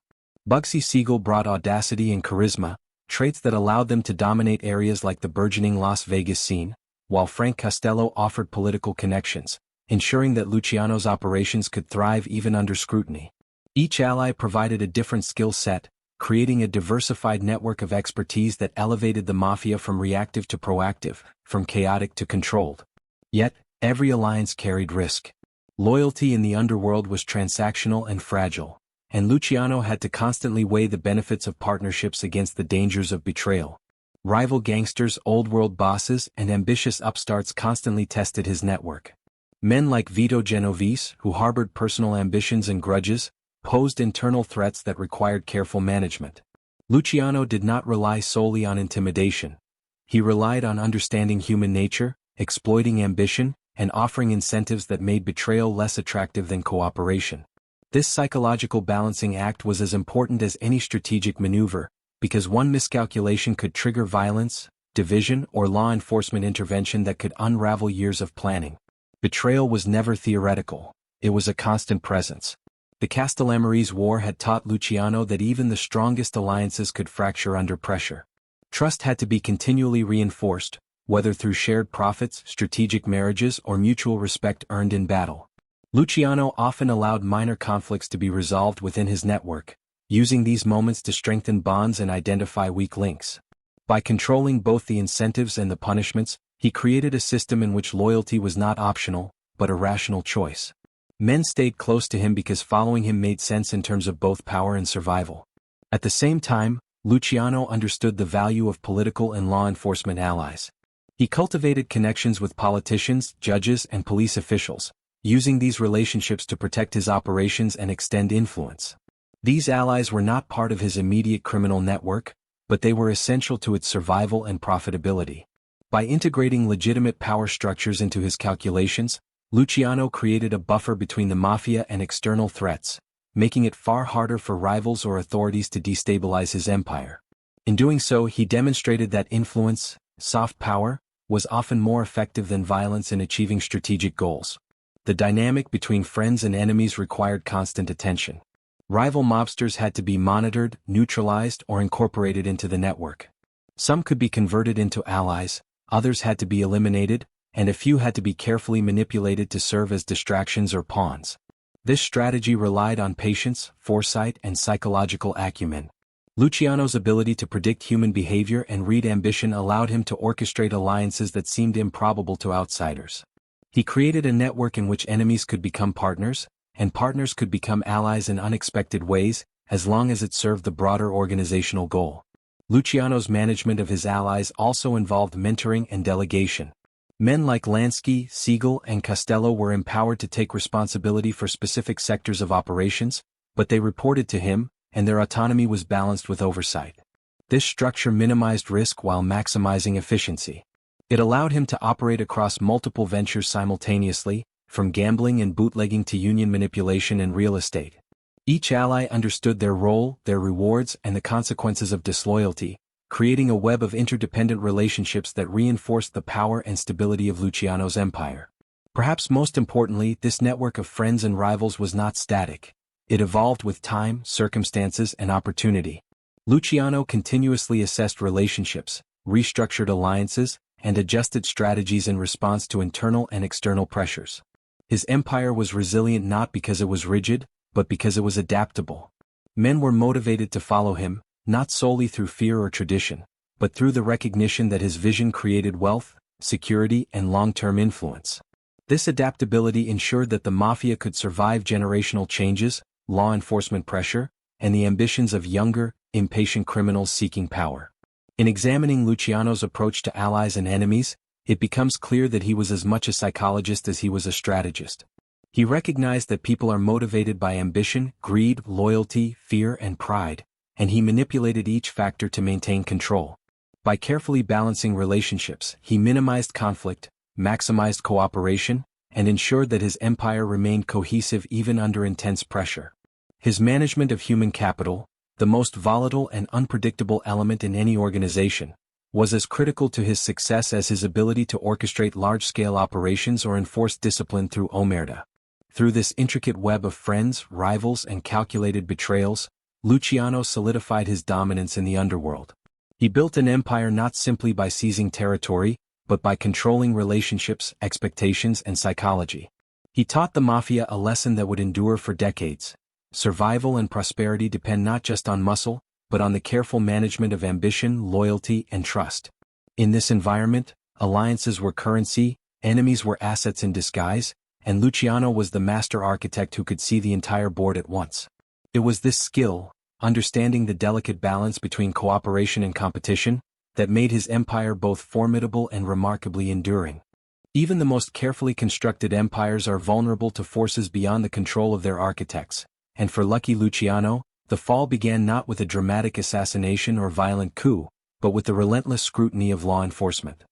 Bugsy Siegel brought audacity and charisma, traits that allowed them to dominate areas like the burgeoning Las Vegas scene, while Frank Costello offered political connections, ensuring that Luciano's operations could thrive even under scrutiny. Each ally provided a different skill set, creating a diversified network of expertise that elevated the mafia from reactive to proactive, from chaotic to controlled. Yet, every alliance carried risk. Loyalty in the underworld was transactional and fragile, and Luciano had to constantly weigh the benefits of partnerships against the dangers of betrayal. Rival gangsters, old-world bosses, and ambitious upstarts constantly tested his network. Men like Vito Genovese, who harbored personal ambitions and grudges, posed internal threats that required careful management. Luciano did not rely solely on intimidation. He relied on understanding human nature, exploiting ambition, and offering incentives that made betrayal less attractive than cooperation. This psychological balancing act was as important as any strategic maneuver, because one miscalculation could trigger violence, division, or law enforcement intervention that could unravel years of planning. Betrayal was never theoretical, it was a constant presence. The Castellamarese War had taught Luciano that even the strongest alliances could fracture under pressure. Trust had to be continually reinforced, whether through shared profits, strategic marriages, or mutual respect earned in battle. Luciano often allowed minor conflicts to be resolved within his network, using these moments to strengthen bonds and identify weak links. By controlling both the incentives and the punishments, he created a system in which loyalty was not optional, but a rational choice. Men stayed close to him because following him made sense in terms of both power and survival. At the same time, Luciano understood the value of political and law enforcement allies. He cultivated connections with politicians, judges, and police officials, using these relationships to protect his operations and extend influence. These allies were not part of his immediate criminal network, but they were essential to its survival and profitability. By integrating legitimate power structures into his calculations, Luciano created a buffer between the mafia and external threats, making it far harder for rivals or authorities to destabilize his empire. In doing so, he demonstrated that influence, soft power, was often more effective than violence in achieving strategic goals. The dynamic between friends and enemies required constant attention. Rival mobsters had to be monitored, neutralized, or incorporated into the network. Some could be converted into allies, others had to be eliminated, and a few had to be carefully manipulated to serve as distractions or pawns. This strategy relied on patience, foresight, and psychological acumen. Luciano's ability to predict human behavior and read ambition allowed him to orchestrate alliances that seemed improbable to outsiders. He created a network in which enemies could become partners, and partners could become allies in unexpected ways, as long as it served the broader organizational goal. Luciano's management of his allies also involved mentoring and delegation. Men like Lansky, Siegel, and Costello were empowered to take responsibility for specific sectors of operations, but they reported to him, and their autonomy was balanced with oversight. This structure minimized risk while maximizing efficiency. It allowed him to operate across multiple ventures simultaneously, from gambling and bootlegging to union manipulation and real estate. Each ally understood their role, their rewards, and the consequences of disloyalty, creating a web of interdependent relationships that reinforced the power and stability of Luciano's empire. Perhaps most importantly, this network of friends and rivals was not static. It evolved with time, circumstances, and opportunity. Luciano continuously assessed relationships, restructured alliances, and adjusted strategies in response to internal and external pressures. His empire was resilient not because it was rigid, but because it was adaptable. Men were motivated to follow him, not solely through fear or tradition, but through the recognition that his vision created wealth, security, and long-term influence. This adaptability ensured that the Mafia could survive generational changes, law enforcement pressure, and the ambitions of younger, impatient criminals seeking power. In examining Luciano's approach to allies and enemies, it becomes clear that he was as much a psychologist as he was a strategist. He recognized that people are motivated by ambition, greed, loyalty, fear, and pride, and he manipulated each factor to maintain control. By carefully balancing relationships, he minimized conflict, maximized cooperation, and ensured that his empire remained cohesive even under intense pressure. His management of human capital, the most volatile and unpredictable element in any organization, was as critical to his success as his ability to orchestrate large-scale operations or enforce discipline through omerta. Through this intricate web of friends, rivals, and calculated betrayals, Luciano solidified his dominance in the underworld. He built an empire not simply by seizing territory, but by controlling relationships, expectations, and psychology. He taught the Mafia a lesson that would endure for decades. Survival and prosperity depend not just on muscle, but on the careful management of ambition, loyalty, and trust. In this environment, alliances were currency, enemies were assets in disguise, and Luciano was the master architect who could see the entire board at once. It was this skill, understanding the delicate balance between cooperation and competition, that made his empire both formidable and remarkably enduring. Even the most carefully constructed empires are vulnerable to forces beyond the control of their architects, and for Lucky Luciano, the fall began not with a dramatic assassination or violent coup, but with the relentless scrutiny of law enforcement.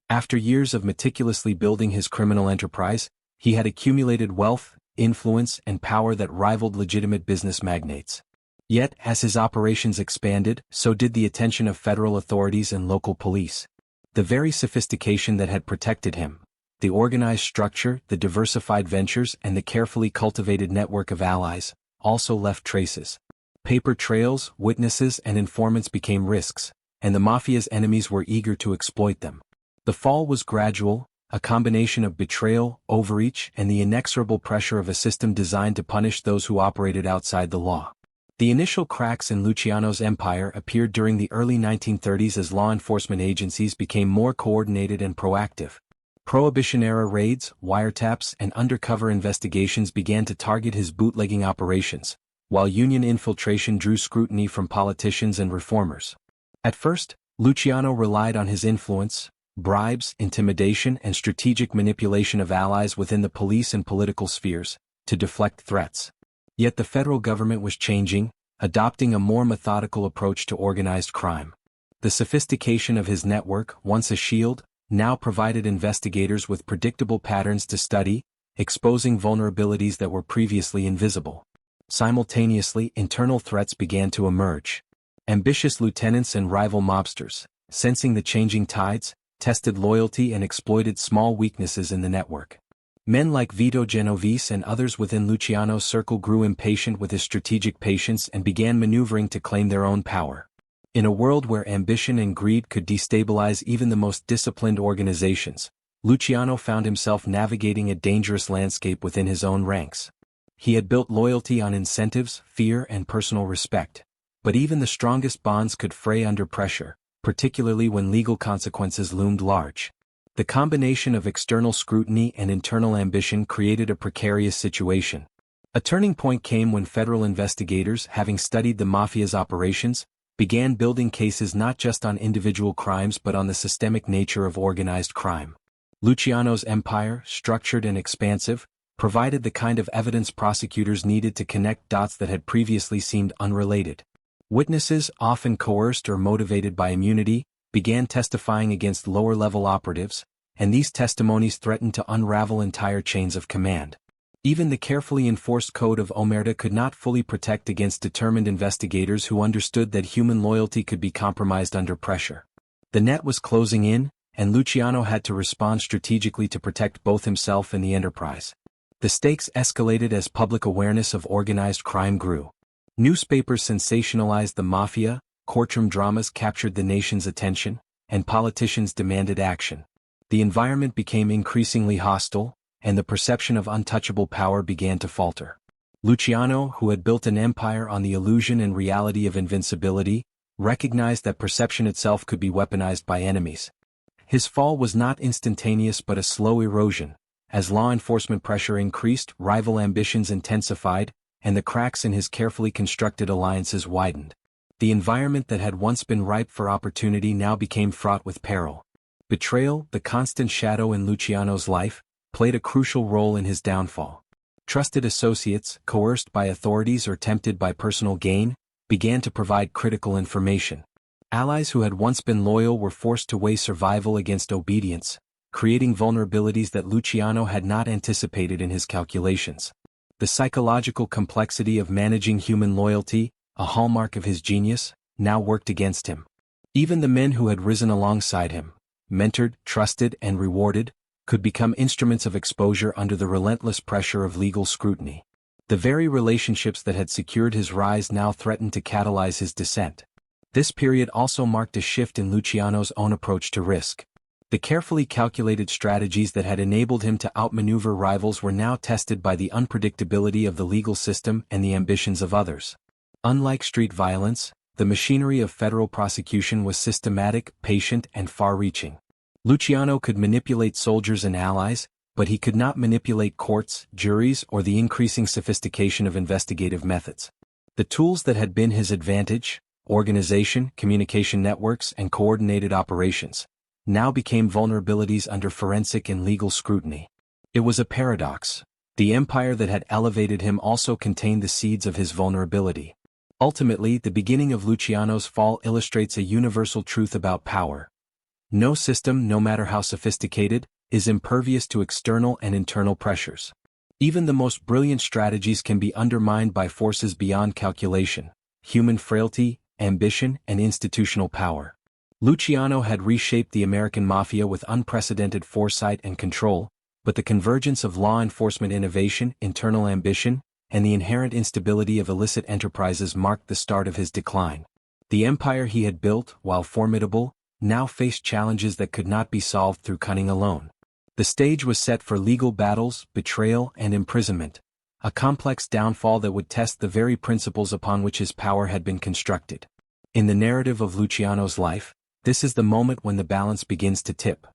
After years of meticulously building his criminal enterprise, he had accumulated wealth, influence, and power that rivaled legitimate business magnates. Yet, as his operations expanded, so did the attention of federal authorities and local police. The very sophistication that had protected him, the organized structure, the diversified ventures, and the carefully cultivated network of allies, also left traces. Paper trails, witnesses, and informants became risks, and the Mafia's enemies were eager to exploit them. The fall was gradual, a combination of betrayal, overreach, and the inexorable pressure of a system designed to punish those who operated outside the law. The initial cracks in Luciano's empire appeared during the early 1930s as law enforcement agencies became more coordinated and proactive. Prohibition-era raids, wiretaps, and undercover investigations began to target his bootlegging operations, while union infiltration drew scrutiny from politicians and reformers. At first, Luciano relied on his influence, bribes, intimidation, and strategic manipulation of allies within the police and political spheres, to deflect threats. Yet the federal government was changing, adopting a more methodical approach to organized crime. The sophistication of his network, once a shield, now provided investigators with predictable patterns to study, exposing vulnerabilities that were previously invisible. Simultaneously, internal threats began to emerge. Ambitious lieutenants and rival mobsters, sensing the changing tides, tested loyalty and exploited small weaknesses in the network. Men like Vito Genovese and others within Luciano's circle grew impatient with his strategic patience and began maneuvering to claim their own power. In a world where ambition and greed could destabilize even the most disciplined organizations, Luciano found himself navigating a dangerous landscape within his own ranks. He had built loyalty on incentives, fear, and personal respect, but even the strongest bonds could fray under pressure, particularly when legal consequences loomed large. The combination of external scrutiny and internal ambition created a precarious situation. A turning point came when federal investigators, having studied the mafia's operations, began building cases not just on individual crimes but on the systemic nature of organized crime. Luciano's empire, structured and expansive, provided the kind of evidence prosecutors needed to connect dots that had previously seemed unrelated. Witnesses, often coerced or motivated by immunity, began testifying against lower-level operatives, and these testimonies threatened to unravel entire chains of command. Even the carefully enforced code of omerta could not fully protect against determined investigators who understood that human loyalty could be compromised under pressure. The net was closing in, and Luciano had to respond strategically to protect both himself and the enterprise. The stakes escalated as public awareness of organized crime grew. Newspapers sensationalized the mafia, courtroom dramas captured the nation's attention, and politicians demanded action. The environment became increasingly hostile, and the perception of untouchable power began to falter. Luciano, who had built an empire on the illusion and reality of invincibility, recognized that perception itself could be weaponized by enemies. His fall was not instantaneous but a slow erosion. As law enforcement pressure increased, rival ambitions intensified, and the cracks in his carefully constructed alliances widened. The environment that had once been ripe for opportunity now became fraught with peril. Betrayal, the constant shadow in Luciano's life, played a crucial role in his downfall. Trusted associates, coerced by authorities or tempted by personal gain, began to provide critical information. Allies who had once been loyal were forced to weigh survival against obedience, creating vulnerabilities that Luciano had not anticipated in his calculations. The psychological complexity of managing human loyalty, a hallmark of his genius, now worked against him. Even the men who had risen alongside him, mentored, trusted, and rewarded, could become instruments of exposure under the relentless pressure of legal scrutiny. The very relationships that had secured his rise now threatened to catalyze his descent. This period also marked a shift in Luciano's own approach to risk. The carefully calculated strategies that had enabled him to outmaneuver rivals were now tested by the unpredictability of the legal system and the ambitions of others. Unlike street violence, the machinery of federal prosecution was systematic, patient, and far-reaching. Luciano could manipulate soldiers and allies, but he could not manipulate courts, juries, or the increasing sophistication of investigative methods. The tools that had been his advantage, organization, communication networks, and coordinated operations, now became vulnerabilities under forensic and legal scrutiny. It was a paradox. The empire that had elevated him also contained the seeds of his vulnerability. Ultimately, the beginning of Luciano's fall illustrates a universal truth about power. No system, no matter how sophisticated, is impervious to external and internal pressures. Even the most brilliant strategies can be undermined by forces beyond calculation: human frailty, ambition, and institutional power. Luciano had reshaped the American Mafia with unprecedented foresight and control, but the convergence of law enforcement innovation, internal ambition, and the inherent instability of illicit enterprises marked the start of his decline. The empire he had built, while formidable, now faced challenges that could not be solved through cunning alone. The stage was set for legal battles, betrayal, and imprisonment, a complex downfall that would test the very principles upon which his power had been constructed. In the narrative of Luciano's life, this is the moment when the balance begins to tip.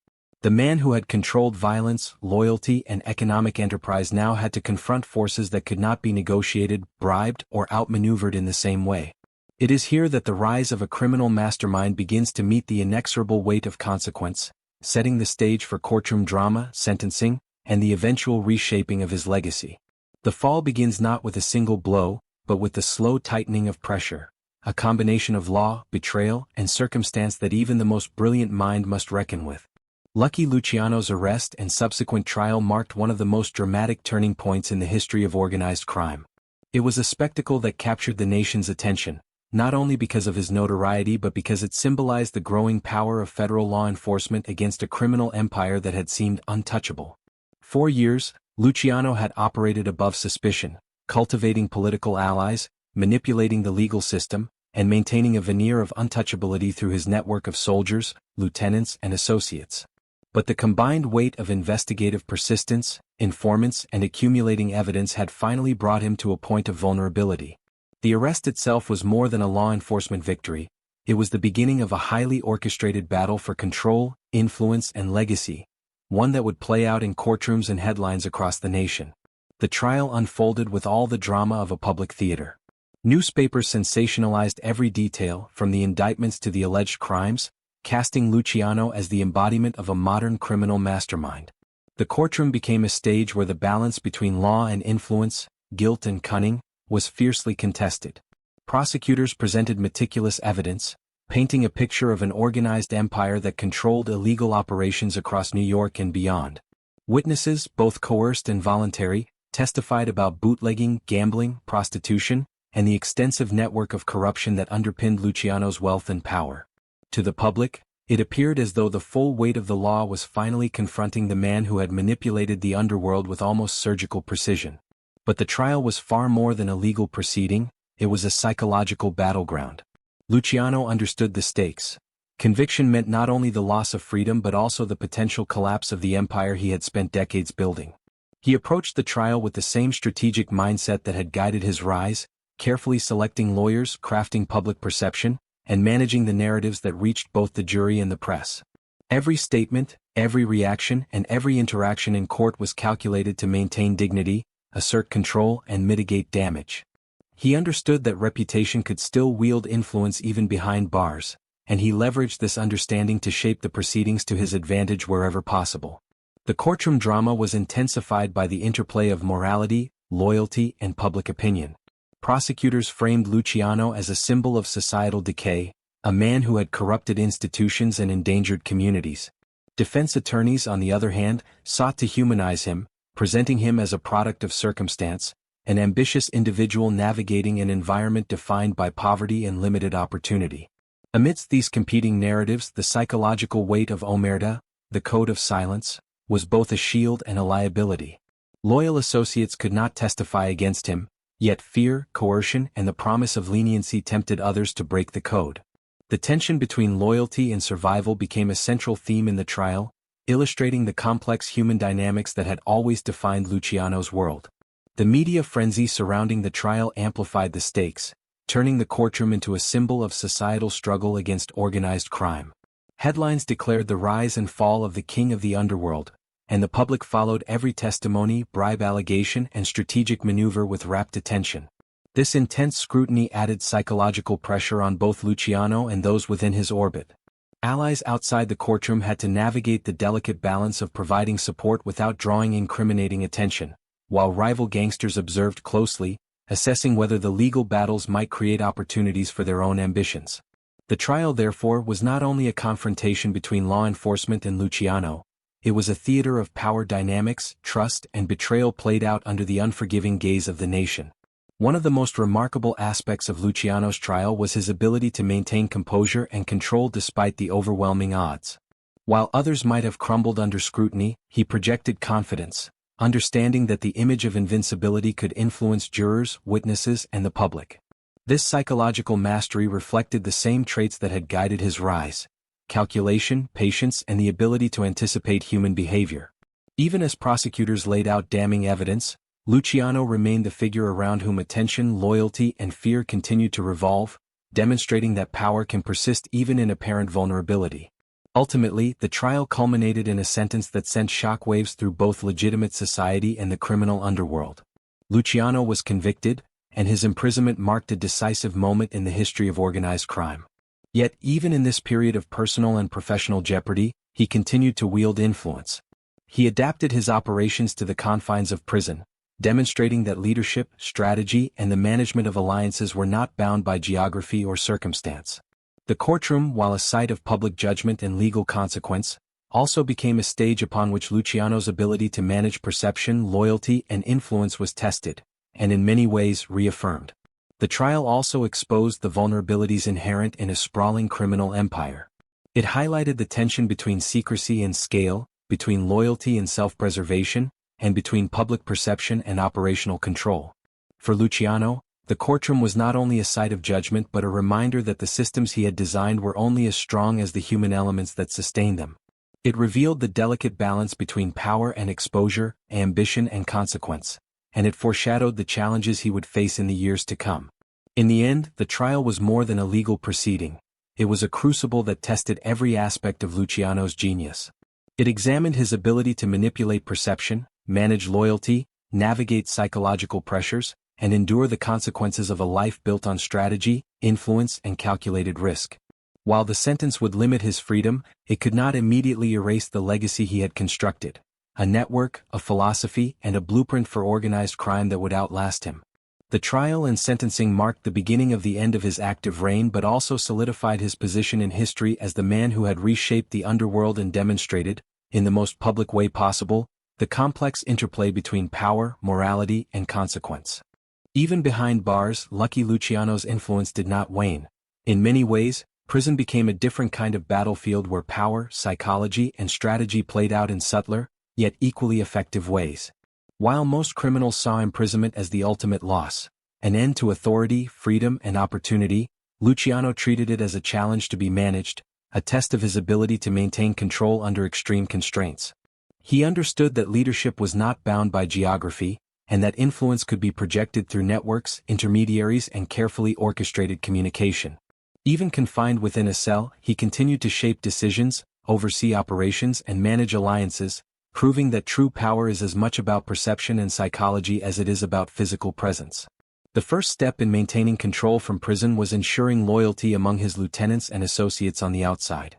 The man who had controlled violence, loyalty, and economic enterprise now had to confront forces that could not be negotiated, bribed, or outmaneuvered in the same way. It is here that the rise of a criminal mastermind begins to meet the inexorable weight of consequence, setting the stage for courtroom drama, sentencing, and the eventual reshaping of his legacy. The fall begins not with a single blow, but with the slow tightening of pressure, a combination of law, betrayal, and circumstance that even the most brilliant mind must reckon with. Lucky Luciano's arrest and subsequent trial marked one of the most dramatic turning points in the history of organized crime. It was a spectacle that captured the nation's attention, not only because of his notoriety but because it symbolized the growing power of federal law enforcement against a criminal empire that had seemed untouchable. 4 years, Luciano had operated above suspicion, cultivating political allies, manipulating the legal system, and maintaining a veneer of untouchability through his network of soldiers, lieutenants, and associates. But the combined weight of investigative persistence, informants, and accumulating evidence had finally brought him to a point of vulnerability. The arrest itself was more than a law enforcement victory. It was the beginning of a highly orchestrated battle for control, influence, and legacy, one that would play out in courtrooms and headlines across the nation. The trial unfolded with all the drama of a public theater. Newspapers sensationalized every detail, from the indictments to the alleged crimes, casting Luciano as the embodiment of a modern criminal mastermind. The courtroom became a stage where the balance between law and influence, guilt and cunning, was fiercely contested. Prosecutors presented meticulous evidence, painting a picture of an organized empire that controlled illegal operations across New York and beyond. Witnesses, both coerced and voluntary, testified about bootlegging, gambling, prostitution, and the extensive network of corruption that underpinned Luciano's wealth and power. To the public, it appeared as though the full weight of the law was finally confronting the man who had manipulated the underworld with almost surgical precision. But the trial was far more than a legal proceeding. It was a psychological battleground. Luciano understood the stakes. Conviction meant not only the loss of freedom but also the potential collapse of the empire he had spent decades building. He approached the trial with the same strategic mindset that had guided his rise, carefully selecting lawyers, crafting public perception, and managing the narratives that reached both the jury and the press. Every statement, every reaction, and every interaction in court was calculated to maintain dignity, assert control, and mitigate damage. He understood that reputation could still wield influence even behind bars, and he leveraged this understanding to shape the proceedings to his advantage wherever possible. The courtroom drama was intensified by the interplay of morality, loyalty, and public opinion. Prosecutors framed Luciano as a symbol of societal decay, a man who had corrupted institutions and endangered communities. Defense attorneys, on the other hand, sought to humanize him, presenting him as a product of circumstance, an ambitious individual navigating an environment defined by poverty and limited opportunity. Amidst these competing narratives, the psychological weight of omerta, the code of silence, was both a shield and a liability. Loyal associates could not testify against him, yet fear, coercion, and the promise of leniency tempted others to break the code. The tension between loyalty and survival became a central theme in the trial, illustrating the complex human dynamics that had always defined Luciano's world. The media frenzy surrounding the trial amplified the stakes, turning the courtroom into a symbol of societal struggle against organized crime. Headlines declared the rise and fall of the king of the underworld, and the public followed every testimony, bribe allegation, and strategic maneuver with rapt attention. This intense scrutiny added psychological pressure on both Luciano and those within his orbit. Allies outside the courtroom had to navigate the delicate balance of providing support without drawing incriminating attention, while rival gangsters observed closely, assessing whether the legal battles might create opportunities for their own ambitions. The trial, therefore, was not only a confrontation between law enforcement and Luciano. It was a theater of power dynamics, trust, and betrayal played out under the unforgiving gaze of the nation. One of the most remarkable aspects of Luciano's trial was his ability to maintain composure and control despite the overwhelming odds. While others might have crumbled under scrutiny, he projected confidence, understanding that the image of invincibility could influence jurors, witnesses, and the public. This psychological mastery reflected the same traits that had guided his rise: calculation, patience, and the ability to anticipate human behavior. Even as prosecutors laid out damning evidence, Luciano remained the figure around whom attention, loyalty, and fear continued to revolve, demonstrating that power can persist even in apparent vulnerability. Ultimately, the trial culminated in a sentence that sent shockwaves through both legitimate society and the criminal underworld. Luciano was convicted, and his imprisonment marked a decisive moment in the history of organized crime. Yet, even in this period of personal and professional jeopardy, he continued to wield influence. He adapted his operations to the confines of prison, demonstrating that leadership, strategy, and the management of alliances were not bound by geography or circumstance. The courtroom, while a site of public judgment and legal consequence, also became a stage upon which Luciano's ability to manage perception, loyalty, and influence was tested, and in many ways reaffirmed. The trial also exposed the vulnerabilities inherent in a sprawling criminal empire. It highlighted the tension between secrecy and scale, between loyalty and self-preservation, and between public perception and operational control. For Luciano, the courtroom was not only a site of judgment but a reminder that the systems he had designed were only as strong as the human elements that sustained them. It revealed the delicate balance between power and exposure, ambition and consequence, and it foreshadowed the challenges he would face in the years to come. In the end, the trial was more than a legal proceeding. It was a crucible that tested every aspect of Luciano's genius. It examined his ability to manipulate perception, manage loyalty, navigate psychological pressures, and endure the consequences of a life built on strategy, influence, and calculated risk. While the sentence would limit his freedom, it could not immediately erase the legacy he had constructed, a network, a philosophy, and a blueprint for organized crime that would outlast him. The trial and sentencing marked the beginning of the end of his active reign but also solidified his position in history as the man who had reshaped the underworld and demonstrated, in the most public way possible, the complex interplay between power, morality, and consequence. Even behind bars, Lucky Luciano's influence did not wane. In many ways, prison became a different kind of battlefield where power, psychology, and strategy played out in subtler, yet equally effective ways. While most criminals saw imprisonment as the ultimate loss, an end to authority, freedom, and opportunity, Luciano treated it as a challenge to be managed, a test of his ability to maintain control under extreme constraints. He understood that leadership was not bound by geography, and that influence could be projected through networks, intermediaries, and carefully orchestrated communication. Even confined within a cell, he continued to shape decisions, oversee operations, and manage alliances, proving that true power is as much about perception and psychology as it is about physical presence. The first step in maintaining control from prison was ensuring loyalty among his lieutenants and associates on the outside.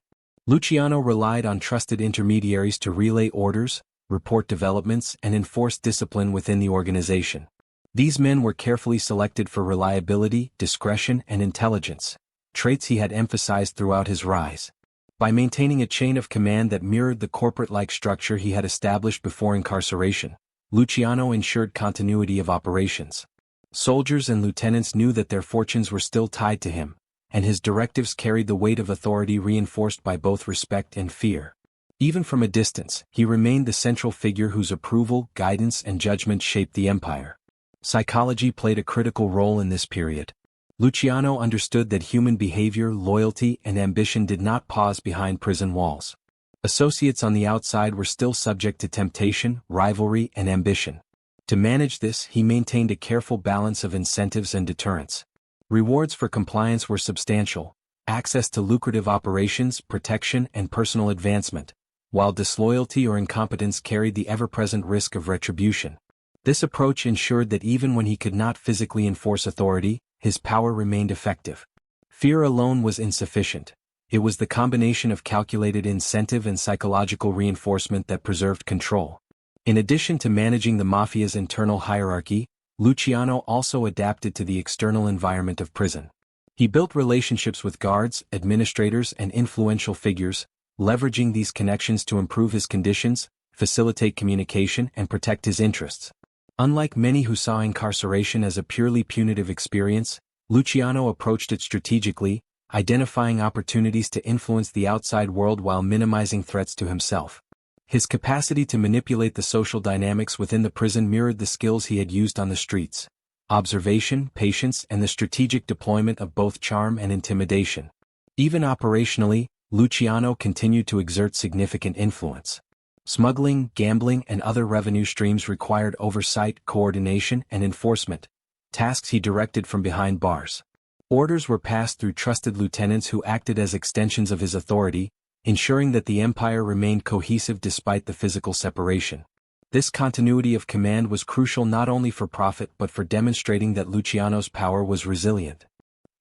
Luciano relied on trusted intermediaries to relay orders, report developments, and enforce discipline within the organization. These men were carefully selected for reliability, discretion, and intelligence, traits he had emphasized throughout his rise. By maintaining a chain of command that mirrored the corporate-like structure he had established before incarceration, Luciano ensured continuity of operations. Soldiers and lieutenants knew that their fortunes were still tied to him, and his directives carried the weight of authority reinforced by both respect and fear. Even from a distance, he remained the central figure whose approval, guidance, and judgment shaped the empire. Psychology played a critical role in this period. Luciano understood that human behavior, loyalty, and ambition did not pause behind prison walls. Associates on the outside were still subject to temptation, rivalry, and ambition. To manage this, he maintained a careful balance of incentives and deterrence. Rewards for compliance were substantial: access to lucrative operations, protection, and personal advancement, while disloyalty or incompetence carried the ever-present risk of retribution. This approach ensured that even when he could not physically enforce authority, his power remained effective. Fear alone was insufficient. It was the combination of calculated incentive and psychological reinforcement that preserved control. In addition to managing the mafia's internal hierarchy, Luciano also adapted to the external environment of prison. He built relationships with guards, administrators, and influential figures, leveraging these connections to improve his conditions, facilitate communication, and protect his interests. Unlike many who saw incarceration as a purely punitive experience, Luciano approached it strategically, identifying opportunities to influence the outside world while minimizing threats to himself. His capacity to manipulate the social dynamics within the prison mirrored the skills he had used on the streets: observation, patience, and the strategic deployment of both charm and intimidation. Even operationally, Luciano continued to exert significant influence. Smuggling, gambling, and other revenue streams required oversight, coordination, and enforcement, tasks he directed from behind bars. Orders were passed through trusted lieutenants who acted as extensions of his authority, ensuring that the empire remained cohesive despite the physical separation. This continuity of command was crucial not only for profit but for demonstrating that Luciano's power was resilient.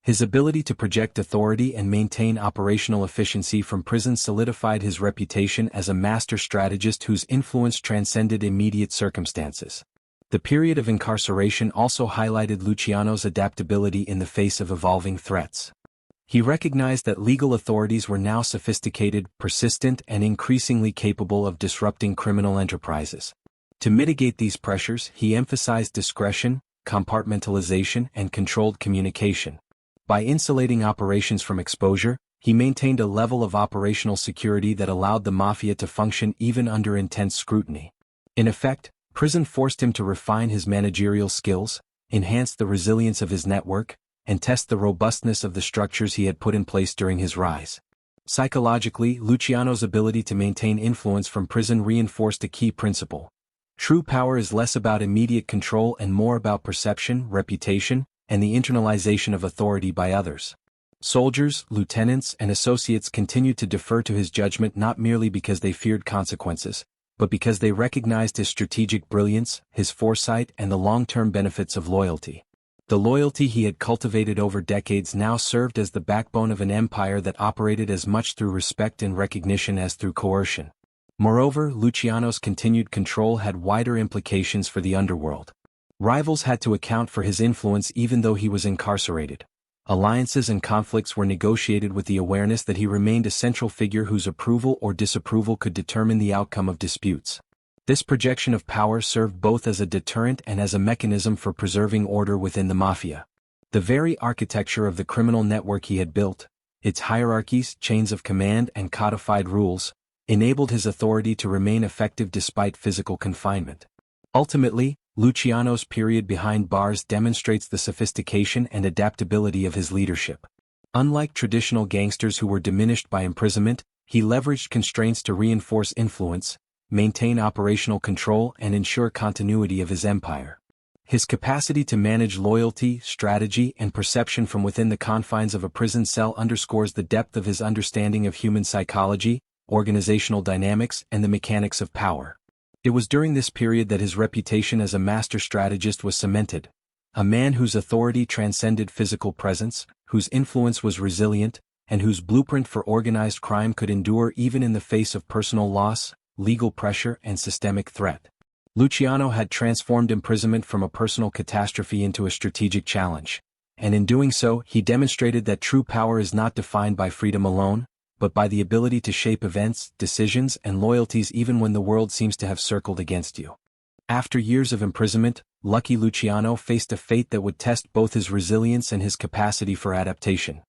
His ability to project authority and maintain operational efficiency from prison solidified his reputation as a master strategist whose influence transcended immediate circumstances. The period of incarceration also highlighted Luciano's adaptability in the face of evolving threats. He recognized that legal authorities were now sophisticated, persistent, and increasingly capable of disrupting criminal enterprises. To mitigate these pressures, he emphasized discretion, compartmentalization, and controlled communication. By insulating operations from exposure, he maintained a level of operational security that allowed the mafia to function even under intense scrutiny. In effect, Prison forced him to refine his managerial skills, enhance the resilience of his network, and test the robustness of the structures he had put in place during his rise. Psychologically, Luciano's ability to maintain influence from prison reinforced a key principle. True power is less about immediate control and more about perception, reputation, and the internalization of authority by others. Soldiers, lieutenants, and associates continued to defer to his judgment not merely because they feared consequences, but because they recognized his strategic brilliance, his foresight, and the long-term benefits of loyalty. The loyalty he had cultivated over decades now served as the backbone of an empire that operated as much through respect and recognition as through coercion. Moreover, Luciano's continued control had wider implications for the underworld. Rivals had to account for his influence even though he was incarcerated. Alliances and conflicts were negotiated with the awareness that he remained a central figure whose approval or disapproval could determine the outcome of disputes. This projection of power served both as a deterrent and as a mechanism for preserving order within the mafia. The very architecture of the criminal network he had built, its hierarchies, chains of command, and codified rules, enabled his authority to remain effective despite physical confinement. Ultimately, Luciano's period behind bars demonstrates the sophistication and adaptability of his leadership. Unlike traditional gangsters who were diminished by imprisonment, he leveraged constraints to reinforce influence, maintain operational control, and ensure continuity of his empire. His capacity to manage loyalty, strategy, and perception from within the confines of a prison cell underscores the depth of his understanding of human psychology, organizational dynamics, and the mechanics of power. It was during this period that his reputation as a master strategist was cemented, a man whose authority transcended physical presence, whose influence was resilient, and whose blueprint for organized crime could endure even in the face of personal loss, legal pressure, and systemic threat. Luciano had transformed imprisonment from a personal catastrophe into a strategic challenge, and in doing so he demonstrated that true power is not defined by freedom alone, but by the ability to shape events, decisions, and loyalties even when the world seems to have circled against you. After years of imprisonment, Lucky Luciano faced a fate that would test both his resilience and his capacity for adaptation: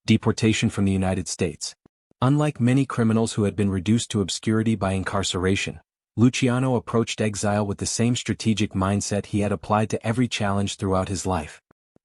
deportation from the United States. Unlike many criminals who had been reduced to obscurity by incarceration, Luciano approached exile with the same strategic mindset he had applied to every challenge throughout his life.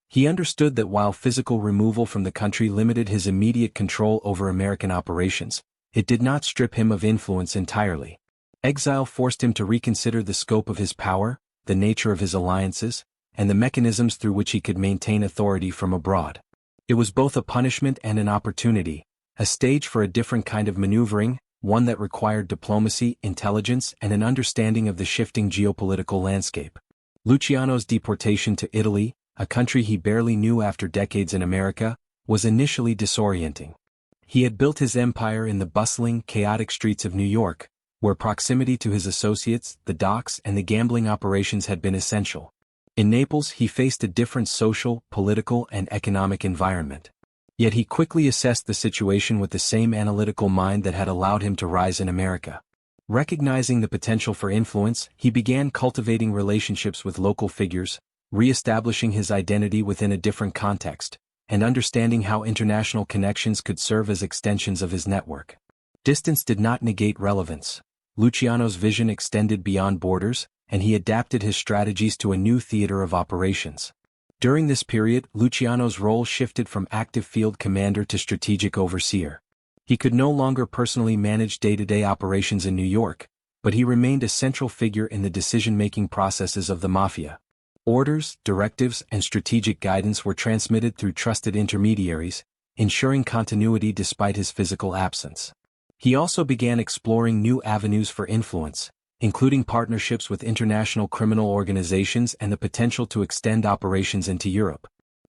He understood that while physical removal from the country limited his immediate control over American operations, it did not strip him of influence entirely. Exile forced him to reconsider the scope of his power, the nature of his alliances, and the mechanisms through which he could maintain authority from abroad. It was both a punishment and an opportunity, a stage for a different kind of maneuvering, one that required diplomacy, intelligence, and an understanding of the shifting geopolitical landscape. Luciano's deportation to Italy, a country he barely knew after decades in America, was initially disorienting. He had built his empire in the bustling, chaotic streets of New York, where proximity to his associates, the docks, and the gambling operations had been essential. In Naples, he faced a different social, political, and economic environment. Yet he quickly assessed the situation with the same analytical mind that had allowed him to rise in America. Recognizing the potential for influence, he began cultivating relationships with local figures, re-establishing his identity within a different context, and understanding how international connections could serve as extensions of his network. Distance did not negate relevance. Luciano's vision extended beyond borders, and he adapted his strategies to a new theater of operations. During this period, Luciano's role shifted from active field commander to strategic overseer. He could no longer personally manage day-to-day operations in New York, but he remained a central figure in the decision-making processes of the mafia. Orders, directives, and strategic guidance were transmitted through trusted intermediaries, ensuring continuity despite his physical absence. He also began exploring new avenues for influence, including partnerships with international criminal organizations and the potential to extend operations into Europe.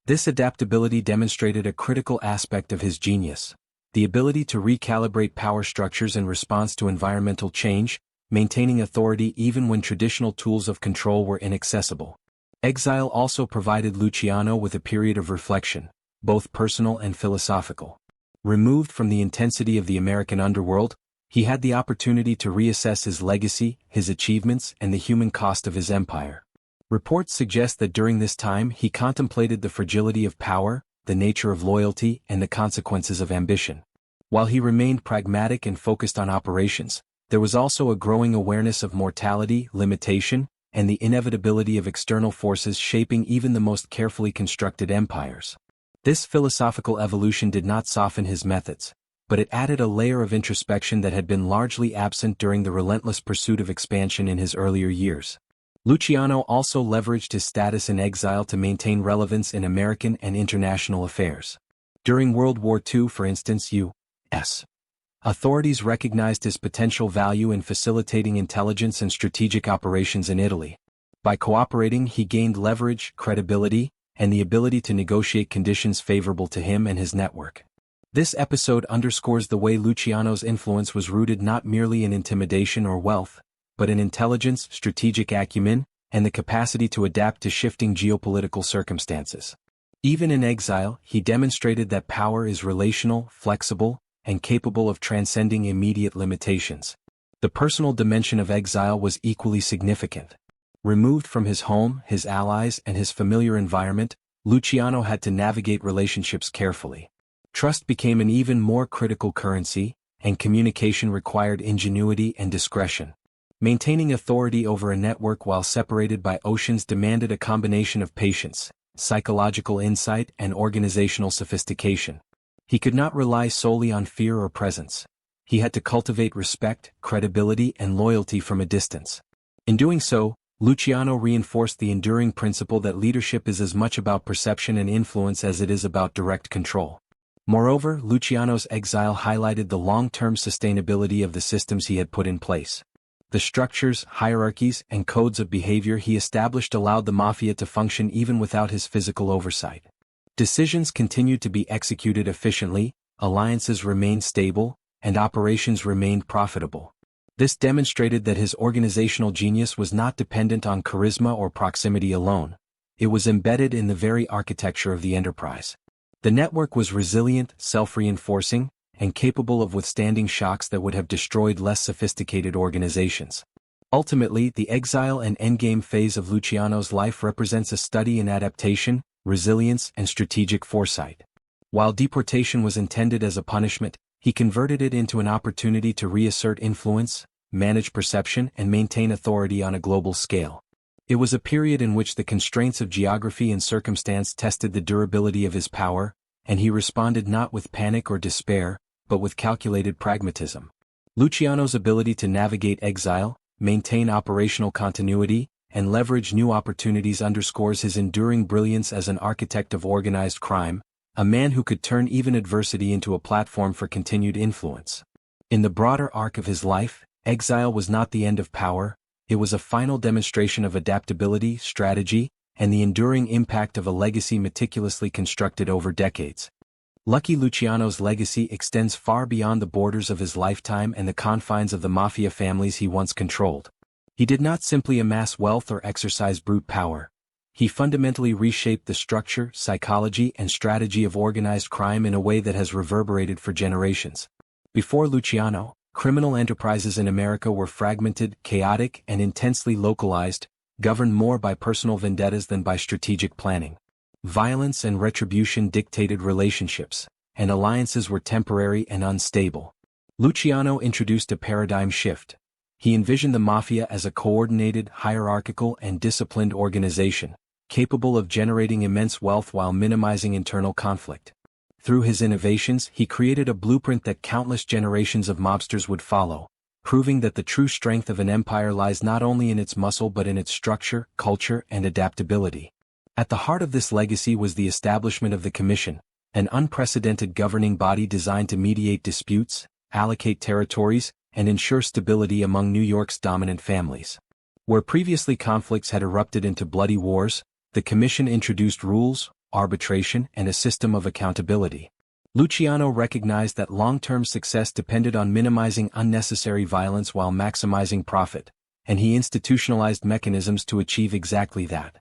This adaptability demonstrated a critical aspect of his genius: the ability to recalibrate power structures in response to environmental change, maintaining authority even when traditional tools of control were inaccessible. Exile also provided Luciano with a period of reflection, both personal and philosophical. Removed from the intensity of the American underworld, he had the opportunity to reassess his legacy, his achievements, and the human cost of his empire. Reports suggest that during this time he contemplated the fragility of power, the nature of loyalty, and the consequences of ambition. While he remained pragmatic and focused on operations, there was also a growing awareness of mortality, limitation, and the inevitability of external forces shaping even the most carefully constructed empires. This philosophical evolution did not soften his methods, but it added a layer of introspection that had been largely absent during the relentless pursuit of expansion in his earlier years. Luciano also leveraged his status in exile to maintain relevance in American and international affairs. During World War II, for instance, U.S. authorities recognized his potential value in facilitating intelligence and strategic operations in Italy. By cooperating, he gained leverage, credibility, and the ability to negotiate conditions favorable to him and his network. This episode underscores the way Luciano's influence was rooted not merely in intimidation or wealth, but in intelligence, strategic acumen, and the capacity to adapt to shifting geopolitical circumstances. Even in exile, he demonstrated that power is relational, flexible, and capable of transcending immediate limitations. The personal dimension of exile was equally significant. Removed from his home, his allies, and his familiar environment, Luciano had to navigate relationships carefully. Trust became an even more critical currency, and communication required ingenuity and discretion. Maintaining authority over a network while separated by oceans demanded a combination of patience, psychological insight, and organizational sophistication. He could not rely solely on fear or presence. He had to cultivate respect, credibility, and loyalty from a distance. In doing so, Luciano reinforced the enduring principle that leadership is as much about perception and influence as it is about direct control. Moreover, Luciano's exile highlighted the long-term sustainability of the systems he had put in place. The structures, hierarchies, and codes of behavior he established allowed the mafia to function even without his physical oversight. Decisions continued to be executed efficiently, alliances remained stable, and operations remained profitable. This demonstrated that his organizational genius was not dependent on charisma or proximity alone. It was embedded in the very architecture of the enterprise. The network was resilient, self-reinforcing, and capable of withstanding shocks that would have destroyed less sophisticated organizations. Ultimately, the exile and endgame phase of Luciano's life represents a study in adaptation, resilience, and strategic foresight. While deportation was intended as a punishment, he converted it into an opportunity to reassert influence, manage perception, and maintain authority on a global scale. It was a period in which the constraints of geography and circumstance tested the durability of his power, and he responded not with panic or despair, but with calculated pragmatism. Luciano's ability to navigate exile, maintain operational continuity, and leverage new opportunities underscores his enduring brilliance as an architect of organized crime, a man who could turn even adversity into a platform for continued influence. In the broader arc of his life, exile was not the end of power, it was a final demonstration of adaptability, strategy, and the enduring impact of a legacy meticulously constructed over decades. Lucky Luciano's legacy extends far beyond the borders of his lifetime and the confines of the mafia families he once controlled. He did not simply amass wealth or exercise brute power. He fundamentally reshaped the structure, psychology, and strategy of organized crime in a way that has reverberated for generations. Before Luciano, criminal enterprises in America were fragmented, chaotic, and intensely localized, governed more by personal vendettas than by strategic planning. Violence and retribution dictated relationships, and alliances were temporary and unstable. Luciano introduced a paradigm shift. He envisioned the mafia as a coordinated, hierarchical, and disciplined organization, capable of generating immense wealth while minimizing internal conflict. Through his innovations, he created a blueprint that countless generations of mobsters would follow, proving that the true strength of an empire lies not only in its muscle but in its structure, culture, and adaptability. At the heart of this legacy was the establishment of the Commission, an unprecedented governing body designed to mediate disputes, allocate territories, and ensure stability among New York's dominant families. Where previously conflicts had erupted into bloody wars, the Commission introduced rules, arbitration, and a system of accountability. Luciano recognized that long-term success depended on minimizing unnecessary violence while maximizing profit, and he institutionalized mechanisms to achieve exactly that.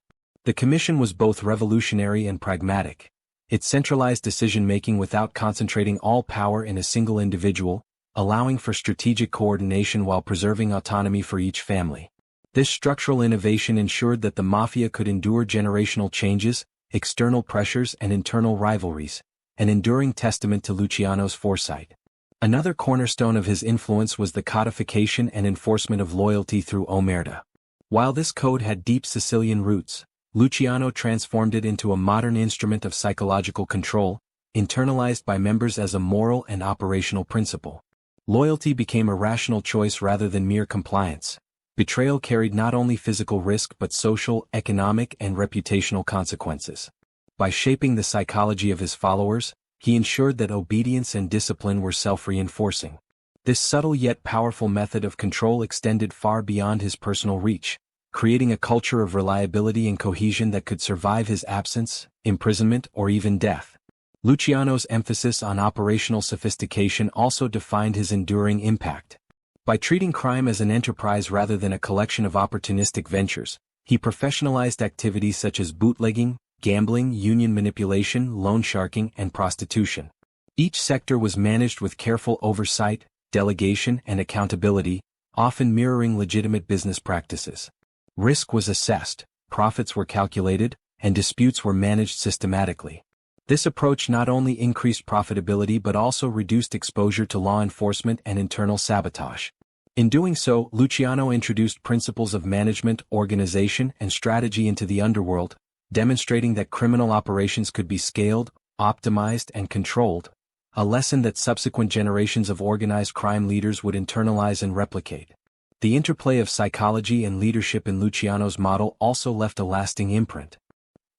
The Commission was both revolutionary and pragmatic. It centralized decision-making without concentrating all power in a single individual, allowing for strategic coordination while preserving autonomy for each family. This structural innovation ensured that the mafia could endure generational changes, external pressures, and internal rivalries, an enduring testament to Luciano's foresight. Another cornerstone of his influence was the codification and enforcement of loyalty through omerta. While this code had deep Sicilian roots, Luciano transformed it into a modern instrument of psychological control, internalized by members as a moral and operational principle. Loyalty became a rational choice rather than mere compliance. Betrayal carried not only physical risk but social, economic, and reputational consequences. By shaping the psychology of his followers, he ensured that obedience and discipline were self-reinforcing. This subtle yet powerful method of control extended far beyond his personal reach, creating a culture of reliability and cohesion that could survive his absence, imprisonment, or even death. Luciano's emphasis on operational sophistication also defined his enduring impact. By treating crime as an enterprise rather than a collection of opportunistic ventures, he professionalized activities such as bootlegging, gambling, union manipulation, loan sharking, and prostitution. Each sector was managed with careful oversight, delegation, and accountability, often mirroring legitimate business practices. Risk was assessed, profits were calculated, and disputes were managed systematically. This approach not only increased profitability but also reduced exposure to law enforcement and internal sabotage. In doing so, Luciano introduced principles of management, organization, and strategy into the underworld, demonstrating that criminal operations could be scaled, optimized, and controlled, a lesson that subsequent generations of organized crime leaders would internalize and replicate. The interplay of psychology and leadership in Luciano's model also left a lasting imprint.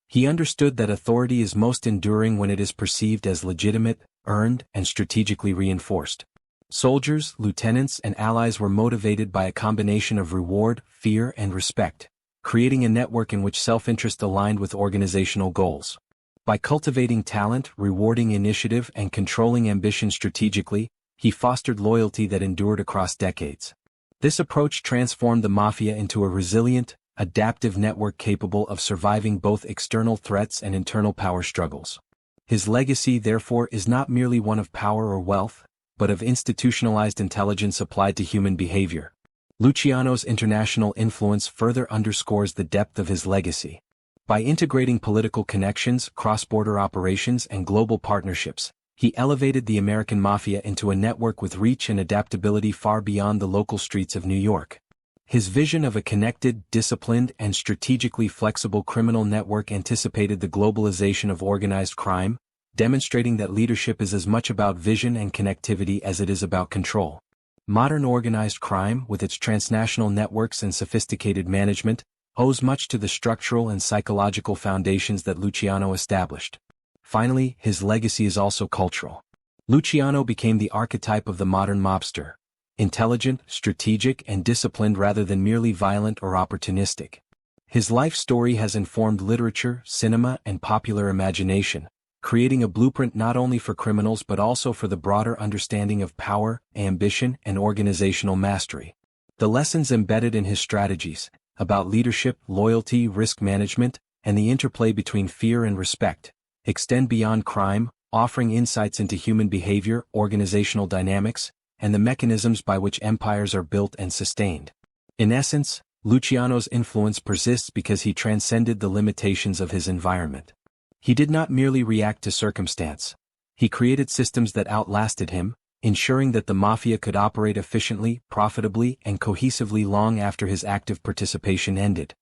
He understood that authority is most enduring when it is perceived as legitimate, earned, and strategically reinforced. Soldiers, lieutenants, and allies were motivated by a combination of reward, fear, and respect, creating a network in which self-interest aligned with organizational goals. By cultivating talent, rewarding initiative, and controlling ambition strategically, he fostered loyalty that endured across decades. This approach transformed the mafia into a resilient, adaptive network capable of surviving both external threats and internal power struggles. His legacy, therefore, is not merely one of power or wealth, but of institutionalized intelligence applied to human behavior. Luciano's international influence further underscores the depth of his legacy. By integrating political connections, cross-border operations, and global partnerships, he elevated the American Mafia into a network with reach and adaptability far beyond the local streets of New York. His vision of a connected, disciplined, and strategically flexible criminal network anticipated the globalization of organized crime, demonstrating that leadership is as much about vision and connectivity as it is about control. Modern organized crime, with its transnational networks and sophisticated management, owes much to the structural and psychological foundations that Luciano established. Finally, his legacy is also cultural. Luciano became the archetype of the modern mobster, intelligent, strategic, and disciplined rather than merely violent or opportunistic. His life story has informed literature, cinema, and popular imagination, creating a blueprint not only for criminals but also for the broader understanding of power, ambition, and organizational mastery. The lessons embedded in his strategies, about leadership, loyalty, risk management, and the interplay between fear and respect, extend beyond crime, offering insights into human behavior, organizational dynamics, and the mechanisms by which empires are built and sustained. In essence, Luciano's influence persists because he transcended the limitations of his environment. He did not merely react to circumstance. He created systems that outlasted him, ensuring that the mafia could operate efficiently, profitably, and cohesively long after his active participation ended.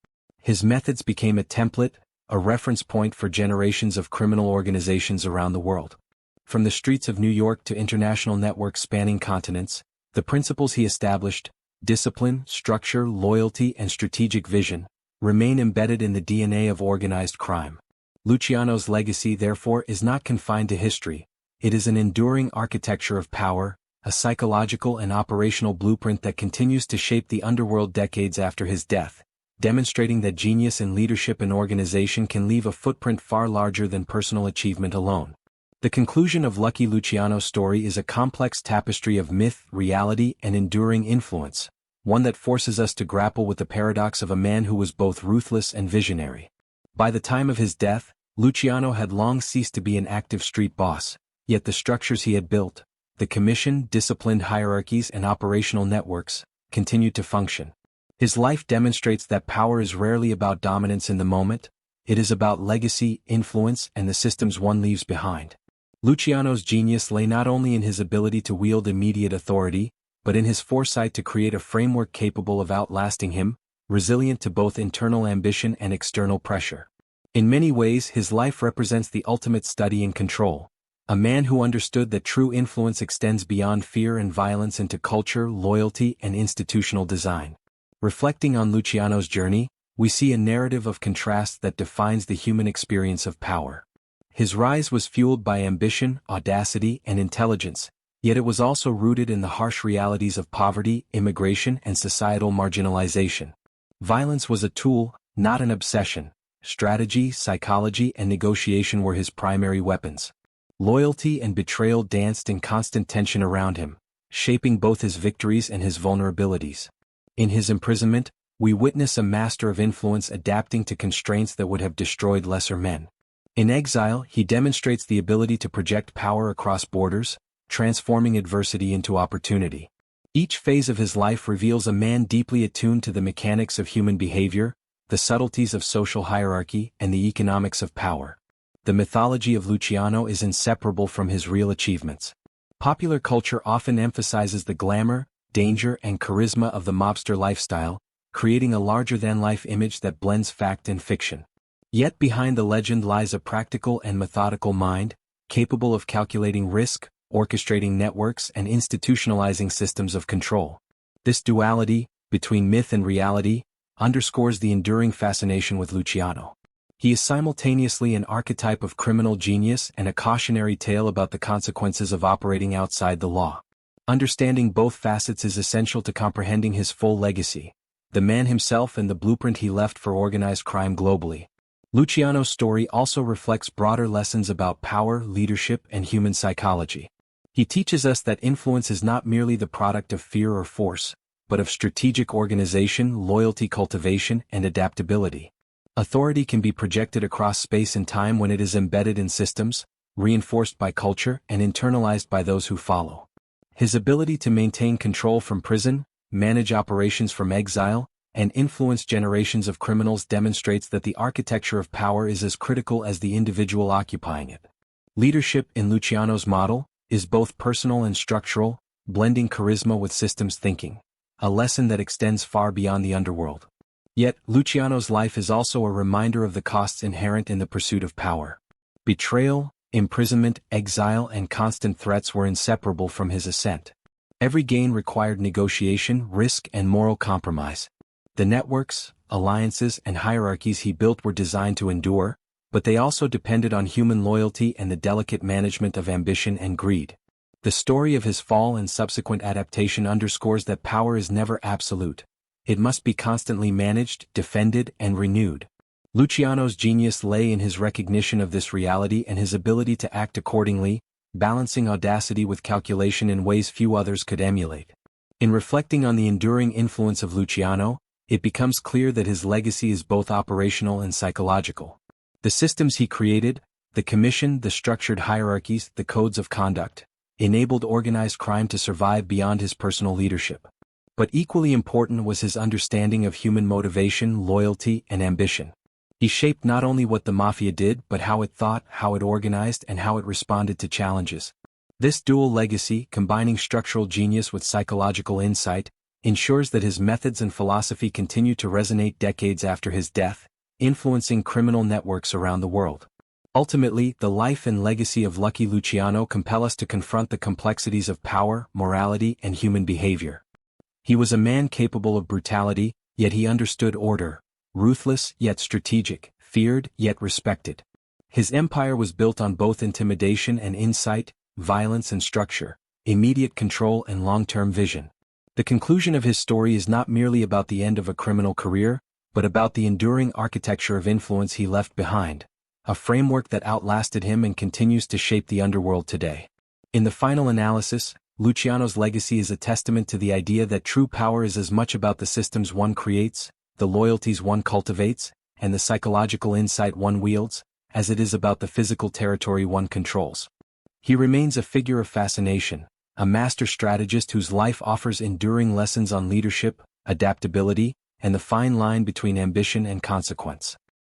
His methods became a template, a reference point for generations of criminal organizations around the world. From the streets of New York to international networks spanning continents, the principles he established, discipline, structure, loyalty, and strategic vision, remain embedded in the DNA of organized crime. Luciano's legacy, therefore, is not confined to history. It is an enduring architecture of power, a psychological and operational blueprint that continues to shape the underworld decades after his death, demonstrating that genius in leadership and organization can leave a footprint far larger than personal achievement alone. The conclusion of Lucky Luciano's story is a complex tapestry of myth, reality, and enduring influence, one that forces us to grapple with the paradox of a man who was both ruthless and visionary. By the time of his death, Luciano had long ceased to be an active street boss, yet the structures he had built, the commission, disciplined hierarchies, and operational networks, continued to function. His life demonstrates that power is rarely about dominance in the moment, it is about legacy, influence, and the systems one leaves behind. Luciano's genius lay not only in his ability to wield immediate authority, but in his foresight to create a framework capable of outlasting him, resilient to both internal ambition and external pressure. In many ways, his life represents the ultimate study in control. A man who understood that true influence extends beyond fear and violence into culture, loyalty, and institutional design. Reflecting on Luciano's journey, we see a narrative of contrast that defines the human experience of power. His rise was fueled by ambition, audacity, and intelligence, yet it was also rooted in the harsh realities of poverty, immigration, and societal marginalization. Violence was a tool, not an obsession. Strategy, psychology, and negotiation were his primary weapons. Loyalty and betrayal danced in constant tension around him, shaping both his victories and his vulnerabilities. In his imprisonment, we witness a master of influence adapting to constraints that would have destroyed lesser men. In exile, he demonstrates the ability to project power across borders, transforming adversity into opportunity. Each phase of his life reveals a man deeply attuned to the mechanics of human behavior, the subtleties of social hierarchy, and the economics of power. The mythology of Luciano is inseparable from his real achievements. Popular culture often emphasizes the glamour, danger, and charisma of the mobster lifestyle, creating a larger-than-life image that blends fact and fiction. Yet behind the legend lies a practical and methodical mind, capable of calculating risk, orchestrating networks, and institutionalizing systems of control. This duality, between myth and reality, underscores the enduring fascination with Luciano. He is simultaneously an archetype of criminal genius and a cautionary tale about the consequences of operating outside the law. Understanding both facets is essential to comprehending his full legacy, the man himself and the blueprint he left for organized crime globally. Luciano's story also reflects broader lessons about power, leadership, and human psychology. He teaches us that influence is not merely the product of fear or force, but of strategic organization, loyalty cultivation, and adaptability. Authority can be projected across space and time when it is embedded in systems, reinforced by culture, and internalized by those who follow. His ability to maintain control from prison, manage operations from exile, and influence generations of criminals demonstrates that the architecture of power is as critical as the individual occupying it. Leadership in Luciano's model is both personal and structural, blending charisma with systems thinking, a lesson that extends far beyond the underworld. Yet, Luciano's life is also a reminder of the costs inherent in the pursuit of power. Betrayal, imprisonment, exile, and constant threats were inseparable from his ascent. Every gain required negotiation, risk, and moral compromise. The networks, alliances, and hierarchies he built were designed to endure, but they also depended on human loyalty and the delicate management of ambition and greed. The story of his fall and subsequent adaptation underscores that power is never absolute. It must be constantly managed, defended, and renewed. Luciano's genius lay in his recognition of this reality and his ability to act accordingly, balancing audacity with calculation in ways few others could emulate. In reflecting on the enduring influence of Luciano, it becomes clear that his legacy is both operational and psychological. The systems he created, the commission, the structured hierarchies, the codes of conduct, enabled organized crime to survive beyond his personal leadership. But equally important was his understanding of human motivation, loyalty, and ambition. He shaped not only what the Mafia did but how it thought, how it organized, and how it responded to challenges. This dual legacy, combining structural genius with psychological insight, ensures that his methods and philosophy continue to resonate decades after his death, influencing criminal networks around the world. Ultimately, the life and legacy of Lucky Luciano compel us to confront the complexities of power, morality, and human behavior. He was a man capable of brutality, yet he understood order, ruthless yet strategic, feared yet respected. His empire was built on both intimidation and insight, violence and structure, immediate control and long-term vision. The conclusion of his story is not merely about the end of a criminal career, but about the enduring architecture of influence he left behind, a framework that outlasted him and continues to shape the underworld today. In the final analysis, Luciano's legacy is a testament to the idea that true power is as much about the systems one creates, the loyalties one cultivates, and the psychological insight one wields, as it is about the physical territory one controls. He remains a figure of fascination, a master strategist whose life offers enduring lessons on leadership, adaptability, and the fine line between ambition and consequence.